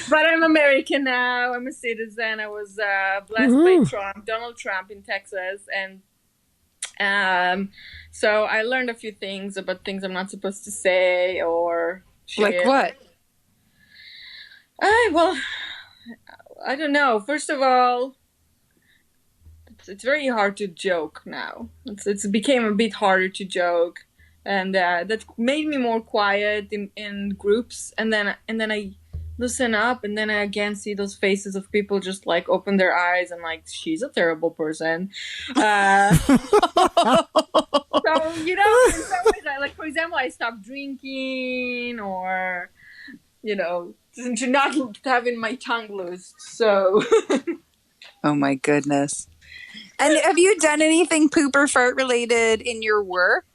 But I'm American now. I'm a citizen. I was blessed by Donald Trump in Texas. And so I learned a few things about things I'm not supposed to say or share. Like what? Well, I don't know. First of all, it's very hard to joke now. It became a bit harder to joke. And that made me more quiet in groups. And then I loosen up, and then I again see those faces of people just like open their eyes and like, she's a terrible person. So, you know, in some ways, like, for example, I stopped drinking, or, you know, to not having my tongue loosed. So. Oh my goodness. And have you done anything poop or fart related in your work?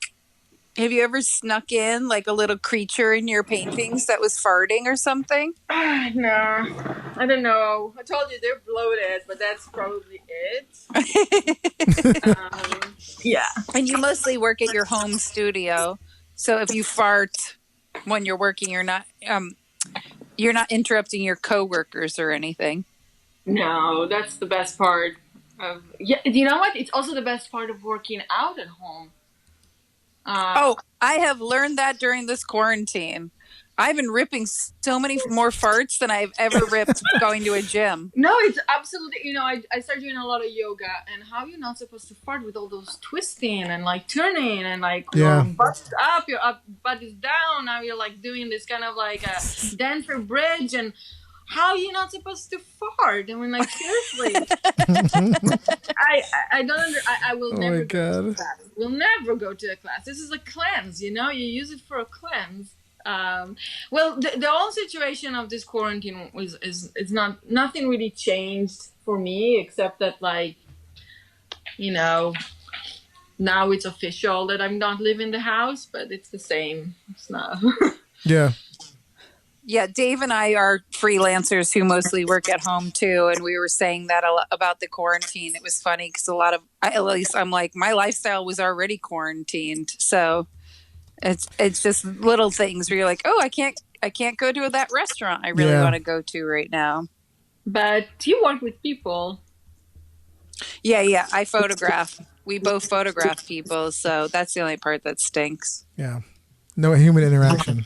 Have you ever snuck in like a little creature in your paintings that was farting or something? No, I don't know. I told you they're bloated, but that's probably it. Yeah. And you mostly work at your home studio, so if you fart when you're working, you're not interrupting your coworkers or anything. No, that's the best part of. Yeah, you know what? It's also the best part of working out at home. I have learned that during this quarantine. I've been ripping so many more farts than I've ever ripped going to a gym. No, it's absolutely, you know, I started doing a lot of yoga, and how you're not supposed to fart with all those twisting and like turning and like your butt up, your butt is down. Now you're like doing this kind of like a Denver bridge, and how are you not supposed to fart? I mean, like, seriously. I don't I will never go to class. We'll never go to a class. This is a cleanse, you know? You use it for a cleanse. Well, the whole situation of this quarantine is nothing really changed for me, except that, like, you know, now it's official that I'm not living in the house, but it's the same. It's not. Yeah. Yeah, Dave and I are freelancers who mostly work at home too, and we were saying that about the quarantine. It was funny because at least I'm like, my lifestyle was already quarantined, so it's just little things where you're like, oh, I can't go to that restaurant I really want to go to right now. But you work with people. Yeah, I photograph. We both photograph people, so that's the only part that stinks. Yeah, no human interaction.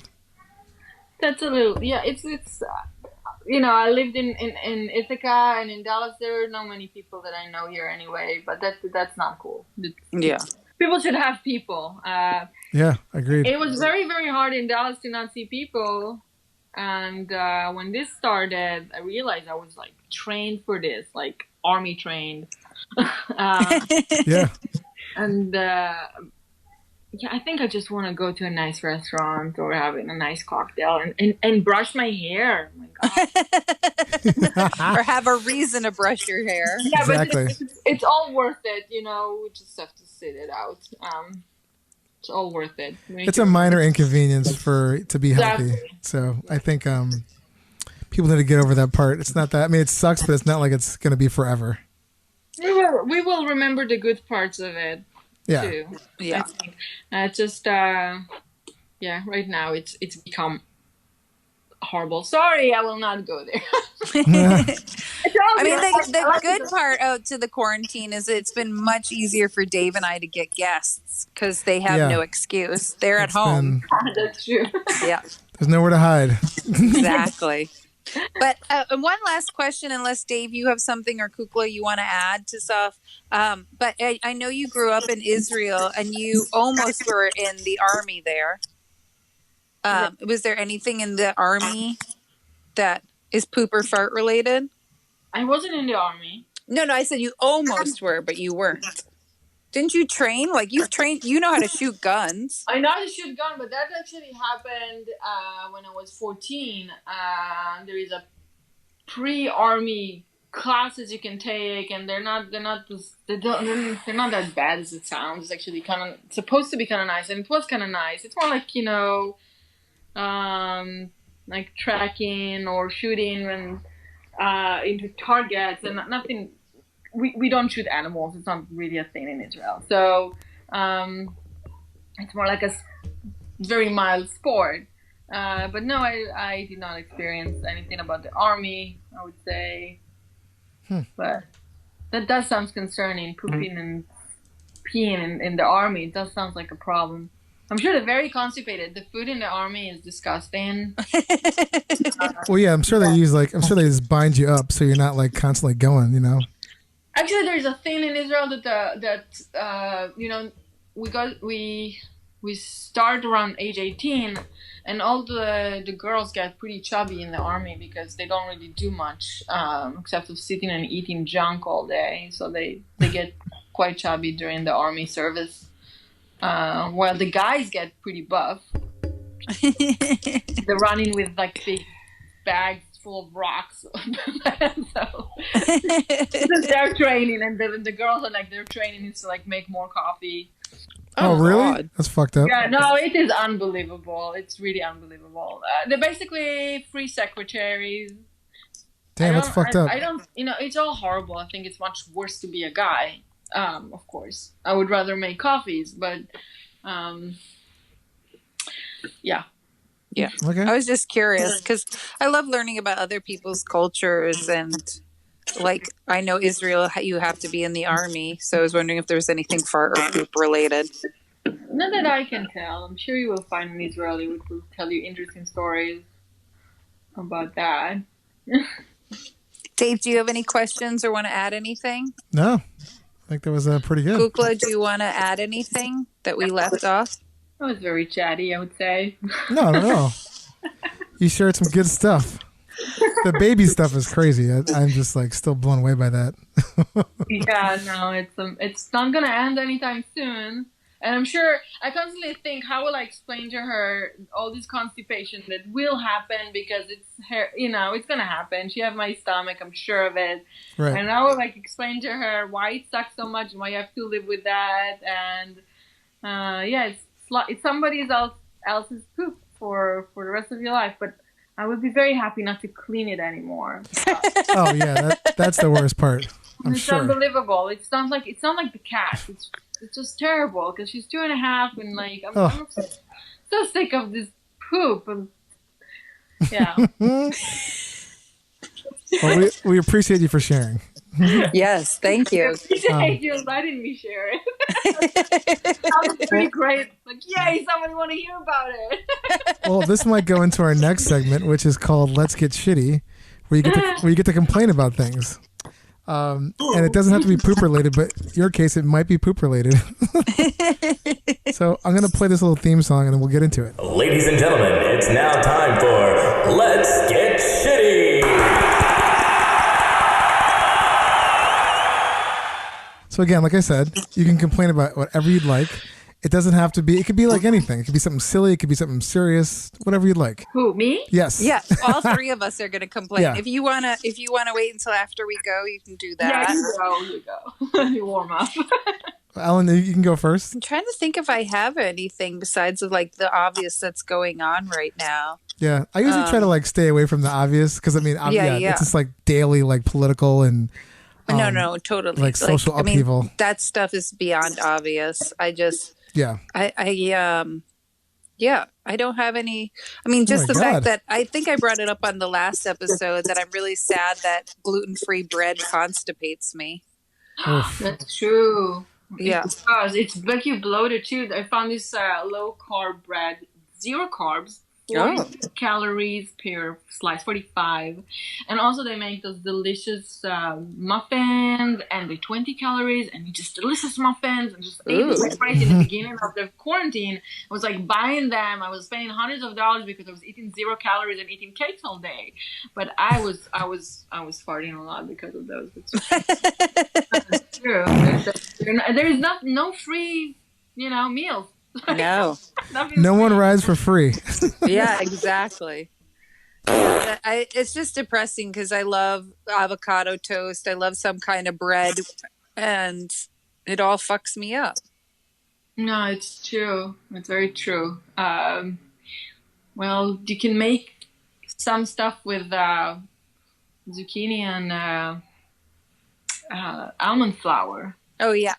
That's a little, it's you know, I lived in Ithaca and in Dallas. There are not many people that I know here anyway, but that's not cool. Yeah. People should have people. Yeah, agreed. It was very, very hard in Dallas to not see people. And when this started, I realized I was like trained for this, like army trained. Yeah. And yeah, I think I just want to go to a nice restaurant or having a nice cocktail and brush my hair. Oh my God. Or have a reason to brush your hair. Yeah, Exactly. but it's all worth it, you know. We just have to sit it out. It's all worth it. It's a minor inconvenience to be healthy. Exactly. So I think people need to get over that part. It's not that. I mean, it sucks, but it's not like it's going to be forever. We will remember the good parts of it. Yeah. Too. Yeah. Just yeah. Right now, it's become horrible. Sorry, I will not go there. I mean, the good part to the quarantine is it's been much easier for Dave and I to get guests because they have no excuse. They're at home. That's true. Yeah. There's nowhere to hide. Exactly. But one last question, unless Dave, you have something, or Kukula, you want to add to stuff. But I know you grew up in Israel and you almost were in the army there. Was there anything in the army that is poop or fart related? I wasn't in the army. No, I said you almost were, but you weren't. Didn't you train? Like you've trained, you know how to shoot guns. I know how to shoot gun, but that actually happened when I was 14. There is a pre-army classes you can take, and they're not that bad as it sounds. It's actually kind of supposed to be kind of nice, and it was kind of nice. It's more like, you know, like tracking or shooting and into targets, and nothing. We don't shoot animals. It's not really a thing in Israel. So it's more like a very mild sport. But no, I did not experience anything about the army, I would say. But that does sound concerning, pooping and peeing in the army. It does sound like a problem. I'm sure they're very constipated. The food in the army is disgusting. Well, yeah, I'm sure they just bind you up so you're not like constantly going, you know. Actually, there's a thing in Israel that you know, we start around age 18, and all the girls get pretty chubby in the army because they don't really do much except for sitting and eating junk all day. So they get quite chubby during the army service, while the guys get pretty buff. They're running with like big bags full of rocks. So they're training, and the girls are like, their training is to like make more coffee. Oh, really? God. That's fucked up. Yeah, no, it is unbelievable. It's really unbelievable. They're basically free secretaries. Damn, that's fucked up. I don't, you know, it's all horrible. I think it's much worse to be a guy. Of course, I would rather make coffees, but yeah. Yeah. Okay. I was just curious because I love learning about other people's cultures, and like I know Israel, you have to be in the army, so I was wondering if there was anything fart or poop related. Not that I can tell. I'm sure you will find an Israeli who will tell you interesting stories about that. Dave, do you have any questions or want to add anything? No, I think that was pretty good. Kukla, do you want to add anything that we left off? That was very chatty, I would say. No. You shared some good stuff. The baby stuff is crazy. I'm just like still blown away by that. Yeah, no, it's not gonna end anytime soon. And I'm sure, I constantly think, how will I explain to her all this constipation that will happen because it's her, you know, it's gonna happen. She have my stomach, I'm sure of it. Right. And I will like explain to her why it sucks so much and why you have to live with that. And yeah, it's somebody else's poop for the rest of your life. But I would be very happy not to clean it anymore. Oh yeah, that's the worst part. I'm It's sure. unbelievable. It's not like the cat. It's just terrible because she's 2.5 and like I'm so sick of this poop. And yeah. Well, we appreciate you for sharing. Yes, thank I you. appreciate you letting me share it. That was pretty great. Like, yay, somebody want to hear about it. Well, this might go into our next segment, which is called "Let's Get Shitty," where you get to complain about things. And it doesn't have to be poop related, but in your case, it might be poop related. So I'm going to play this little theme song and then we'll get into it. Ladies and gentlemen, it's now time for let's get shitty. So again, like I said, you can complain about whatever you'd like. It doesn't have to be, it could be like anything. It could be something silly. It could be something serious, whatever you'd like. Who, me? Yes. Yeah, all three of us are going to complain. Yeah. If you wanna wait until after we go, you can do Yeah, that. you go. You warm up. Ellen, you can go first. I'm trying to think if I have anything besides of like the obvious that's going on right now. Yeah. I usually try to like stay away from the obvious because I mean, Yeah. it's just like daily, like political and No, totally. like social upheaval. That stuff is beyond obvious. I don't have any. I mean, just the fact that I think I brought it up on the last episode that I'm really sad that gluten-free bread constipates me. That's true. Yeah. It does. It's like you bloated too. I found this low carb bread, 0 carbs, 40 calories per slice, 45. And also they make those delicious muffins and the 20 calories and just delicious muffins and just ate them like crazy in the beginning of the quarantine. I was like buying them. I was paying hundreds of dollars because I was eating 0 calories and eating cakes all day. But I was farting a lot because of those. That's true. There is no free, meals. No. No one rides for free. Yeah, exactly. It's just depressing because I love avocado toast. I love some kind of bread, and it all fucks me up. No, it's true. It's very true. Well, you can make some stuff with zucchini and almond flour. Oh yeah,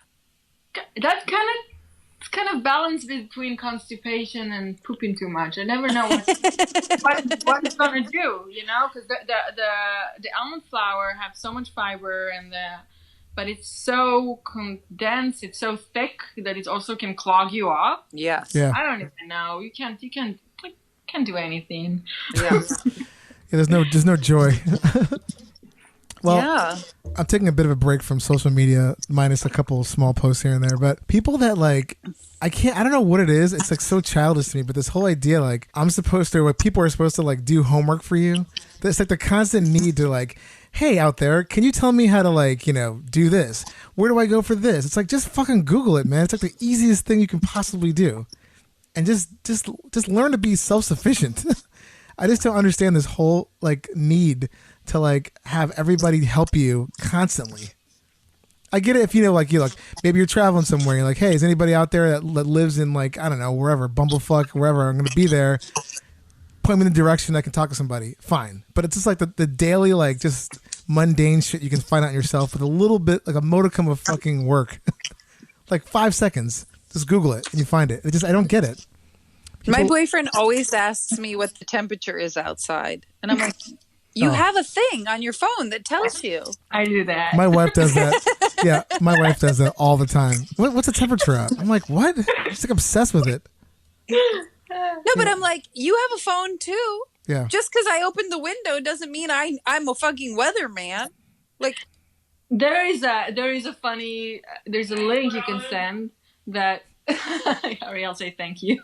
That's kind of balance between constipation and pooping too much. I never know what it's gonna do, because the almond flour have so much fiber but it's so condensed, it's so thick that it also can clog you up. yes, Yeah. I don't even know. You can't do anything. yeah. There's no joy. Well, Yeah. I'm taking a bit of a break from social media, minus a couple of small posts here and there. But people that I don't know what it is. It's like so childish to me. But this whole idea, like people are supposed to like do homework for you. It's like the constant need to like, hey, out there, can you tell me how to do this? Where do I go for this? It's like, just fucking Google it, man. It's like the easiest thing you can possibly do. And just learn to be self-sufficient. I just don't understand this whole need to have everybody help you constantly. I get it if maybe you're traveling somewhere, you're like, hey, is anybody out there that lives in I don't know, wherever, Bumblefuck, wherever, I'm gonna be there, point me in the direction I can talk to somebody. Fine. But it's just like the daily just mundane shit you can find out yourself with a little bit, like a modicum of fucking work. 5 seconds. Just Google it and you find it. I don't get it. My boyfriend always asks me what the temperature is outside. And I'm like, you have a thing on your phone that tells you. I do that. My wife does that. Yeah, my wife does that all the time. What's the temperature out? I'm like, what? She's obsessed with it. No, but I'm like, you have a phone too. Yeah. Just because I opened the window doesn't mean I'm a fucking weatherman. There's a link you can send that. Harry, I'll say thank you.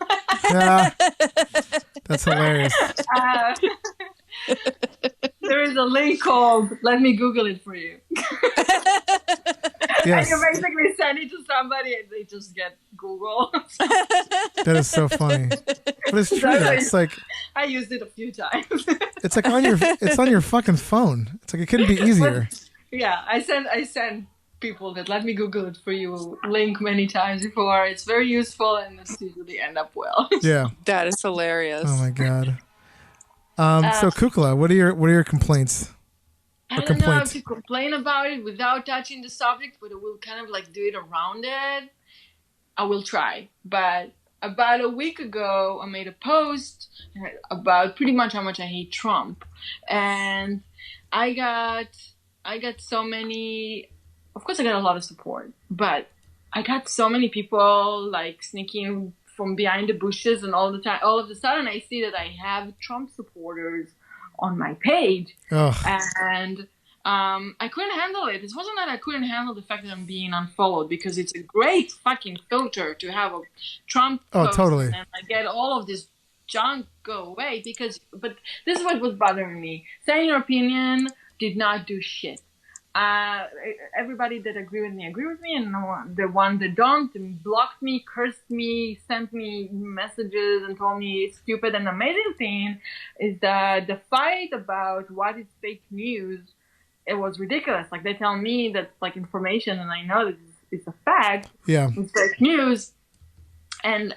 Yeah, that's hilarious. There is a link called "Let me Google it for you." Yes. And you basically send it to somebody, and they just get Google. That is so funny. But it's true. It's like I used it a few times. it's like it's on your fucking phone. It's like it couldn't be easier. Yeah, I sent people that let me Google it for you link many times before. It's very useful and it's usually end up well. Yeah. That is hilarious. Oh my god. So Kukula, what are your complaints? I don't know how to complain about it without touching the subject, but I will kind of do it around it. I will try. But about a week ago, I made a post about pretty much how much I hate Trump. And I got so many, of course I got a lot of support, but I got so many people sneaking from behind the bushes, and all of a sudden I see that I have Trump supporters on my page. Ugh. And I couldn't handle it. It wasn't that I couldn't handle the fact that I'm being unfollowed, because it's a great fucking filter to have a Trump post, totally. and I get all of this junk go away but this is what was bothering me. Saying your opinion did not do shit. Everybody that agree with me, and the one that don't blocked me, cursed me, sent me messages and told me stupid. And amazing thing is that the fight about what is fake news, it was ridiculous. Like they tell me that's like information, and I know that it's a fact. Yeah, it's fake news. And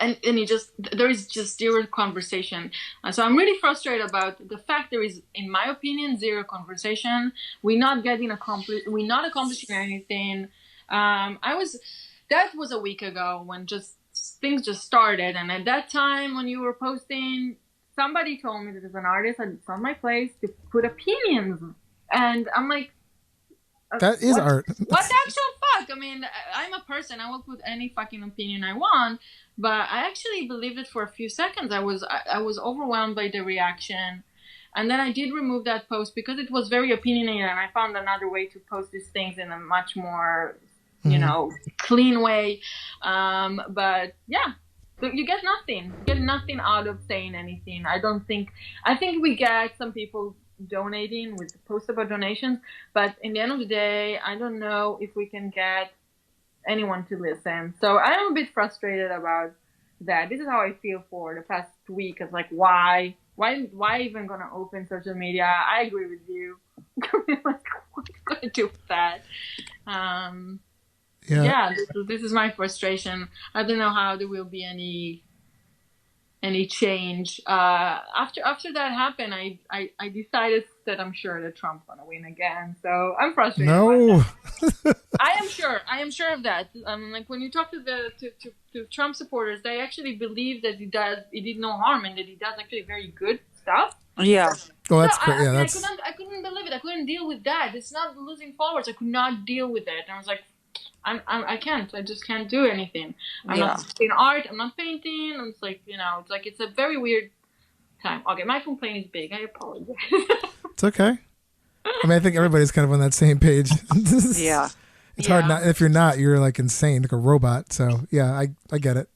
there is just zero conversation. So I'm really frustrated about the fact there is, in my opinion, zero conversation. We're not accomplishing anything. That was a week ago when things just started. And at that time when you were posting, somebody told me that as an artist, it's not my place to put opinions. And I'm like, that is art. What the actual fuck? I mean, I'm a person. I will put any fucking opinion I want. But I actually believed it for a few seconds. I was overwhelmed by the reaction. And then I did remove that post because it was very opinionated. And I found another way to post these things in a much more, clean way. But yeah, you get nothing. You get nothing out of saying anything. I think we get some people donating with the post about donations, but in the end of the day, I don't know if we can get anyone to listen. So I'm a bit frustrated about that. This is how I feel for the past week. It's like, why even gonna open social media? I agree with you. Like, what are you gonna do with that? This is my frustration. I don't know how there will be any change. After that happened, I decided that I'm sure that Trump's gonna win again. So I'm frustrated. No, I am sure of that. Like when you talk to Trump supporters, they actually believe that he did no harm and that he does actually very good stuff. Yeah. Oh, that's so great. Yeah, I couldn't believe it. I couldn't deal with that. It's not losing followers. I could not deal with it. And I was like, I can't. I just can't do anything. I'm not in art. I'm not painting. I'm just like, it's a very weird time. Okay, my complaint is big. I apologize. It's okay. I mean, I think everybody's kind of on that same page. Yeah. It's hard not. If you're not, you're like insane, like a robot. So yeah, I get it.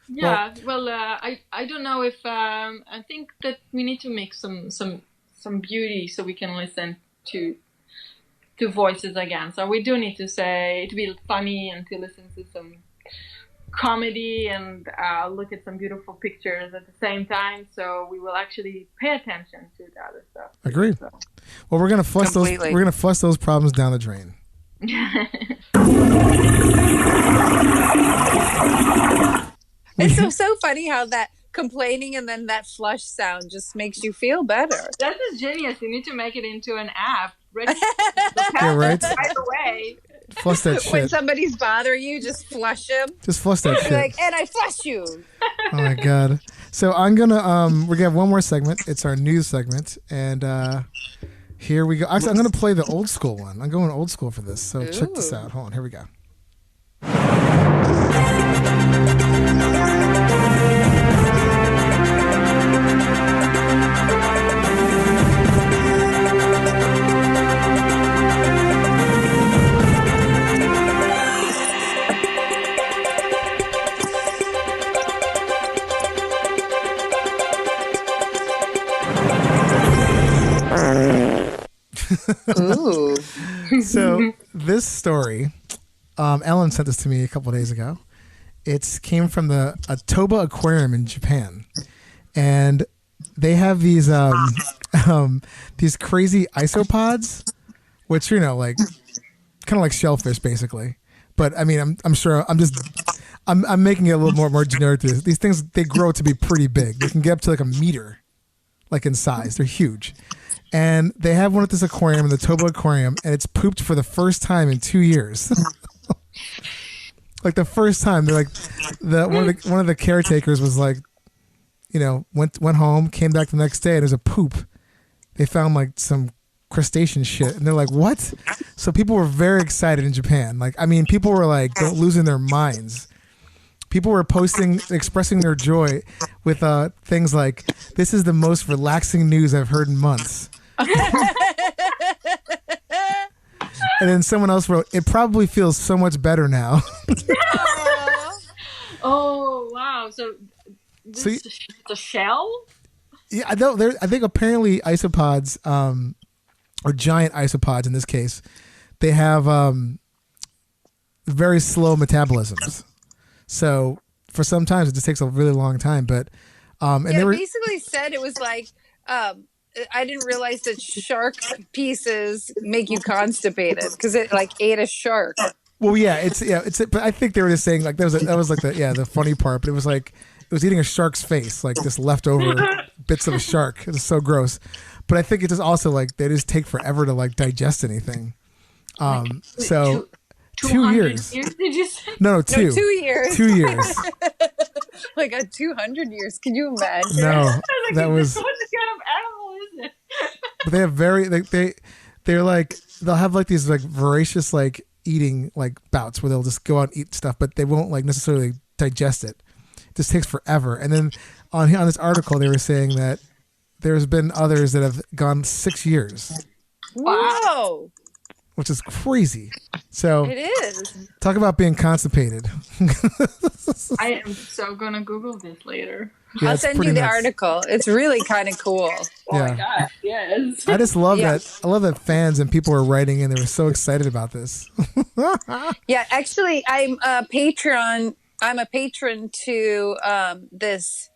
Yeah. Well, I don't know if I think that we need to make some beauty so we can listen to voices again. So we do need to be funny and to listen to some comedy and look at some beautiful pictures at the same time. So we will actually pay attention to the other stuff. Agreed. So. Well, we're gonna flush those problems down the drain. It's so funny how that complaining and then that flush sound just makes you feel better. That is genius. You need to make it into an app. Ready? Yeah, right. Right away. Flush that shit. When somebody's bothering you, just flush them. Just flush that shit. Like, and I flush you. Oh my god. So I'm gonna we're gonna have one more segment. It's our news segment, and here we go. Actually, I'm gonna play the old school one. I'm going old school for this. So check this out. Hold on. Here we go. Ooh. So this story, Ellen sent this to me a couple of days ago. It came from the Toba Aquarium in Japan, and they have these crazy isopods, which like kind of like shellfish basically. But I mean, I'm sure I'm making it a little more generic to this. These things, they grow to be pretty big. They can get up to like a meter, like in size. They're huge. And they have one at this aquarium, in the Toba Aquarium, and it's pooped for the first time in 2 years. Like the first time, they're like, one of the caretakers was like, went home, came back the next day, and there's a poop. They found like some crustacean shit, and they're like, what? So people were very excited in Japan. Like, I mean, people were like losing their minds. People were expressing their joy with things like, "This is the most relaxing news I've heard in months." And then someone else wrote, "It probably feels so much better now." Oh wow! So the shell? Yeah, I know. I think apparently isopods, or giant isopods in this case, they have very slow metabolisms. So for sometimes it just takes a really long time. But and yeah, they were basically said it was like I didn't realize that shark pieces make you constipated because it like ate a shark. well, yeah, but I think they were just saying like that was like the funny part. But it was like it was eating a shark's face, like just leftover bits of a shark. It was so gross. But I think it just also like they just take forever to like digest anything. So 2 years. Did you say? No, 2. No, 2 years. 2 years. Like 200 years. Can you imagine? No, that was. What kind of animal is it? But they have they're like they'll have like these like voracious like eating like bouts where they'll just go out and eat stuff, but they won't like necessarily digest it. It just takes forever. And then on this article they were saying that there's been others that have gone 6 years. Whoa. Which is crazy. So It is. talk about being constipated. I am so gonna Google this later. Yeah, I'll it's send pretty you the nuts. article. It's really kind of cool. Oh Yeah. my god, yes. I just love Yeah. that. I love that fans and people were writing in. They were so excited about this. Yeah, actually, I'm a patron. I'm a patron to this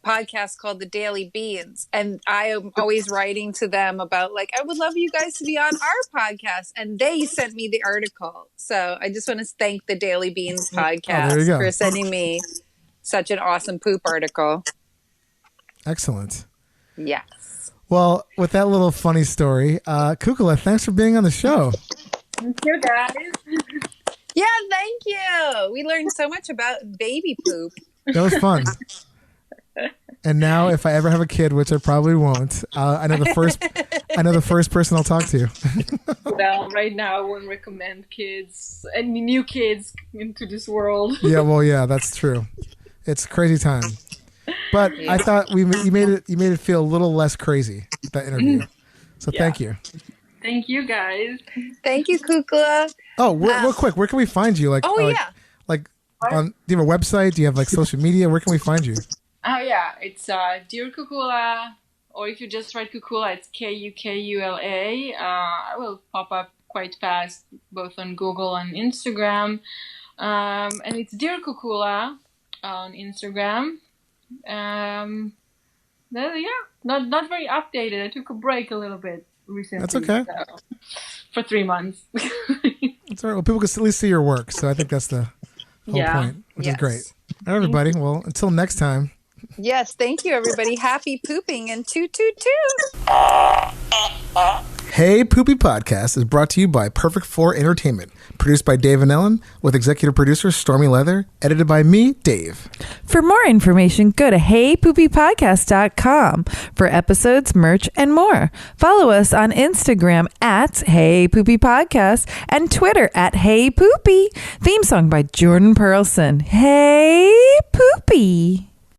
podcast called The Daily Beans, and I am always writing to them about like I would love you guys to be on our podcast, and they sent me the article. So I just want to thank the Daily Beans there you podcast go. for sending me such an awesome poop article. Excellent. Yes. Well, with that little funny story, Kukula, thanks for being on the show. Thank you, guys. Yeah, thank you. We learned so much about baby poop. That was fun. And now, if I ever have a kid, which I probably won't, I know the first person I'll talk to. Well, right now I wouldn't recommend kids, any new kids into this world. Yeah, well, yeah, that's true. It's a crazy time, but I thought you made it feel a little less crazy that interview. So thank you. Thank you, guys. Thank you, Kukula. Oh, real quick, where can we find you? Like, Oh, yeah. like do you have a website? Do you have like social media? Where can we find you? Oh yeah, it's Dear Kukula, or if you just write Kukula, it's Kukula. I will pop up quite fast, both on Google and Instagram. And it's Dear Kukula on Instagram. Not very updated. I took a break a little bit recently. That's okay. So, for 3 months. It's all right. Well, people can at least see your work, so I think that's the whole point, which is great. All right, everybody. Well, until next time. Yes, thank you, everybody. Happy pooping and 222. Hey Poopy Podcast is brought to you by Perfect 4 Entertainment. Produced by Dave and Ellen, with executive producer Stormy Leather. Edited by me, Dave. For more information, go to heypoopypodcast.com for episodes, merch, and more. Follow us on Instagram at heypoopypodcast and Twitter at heypoopy. Theme song by Jordan Perlson. Hey Poopy.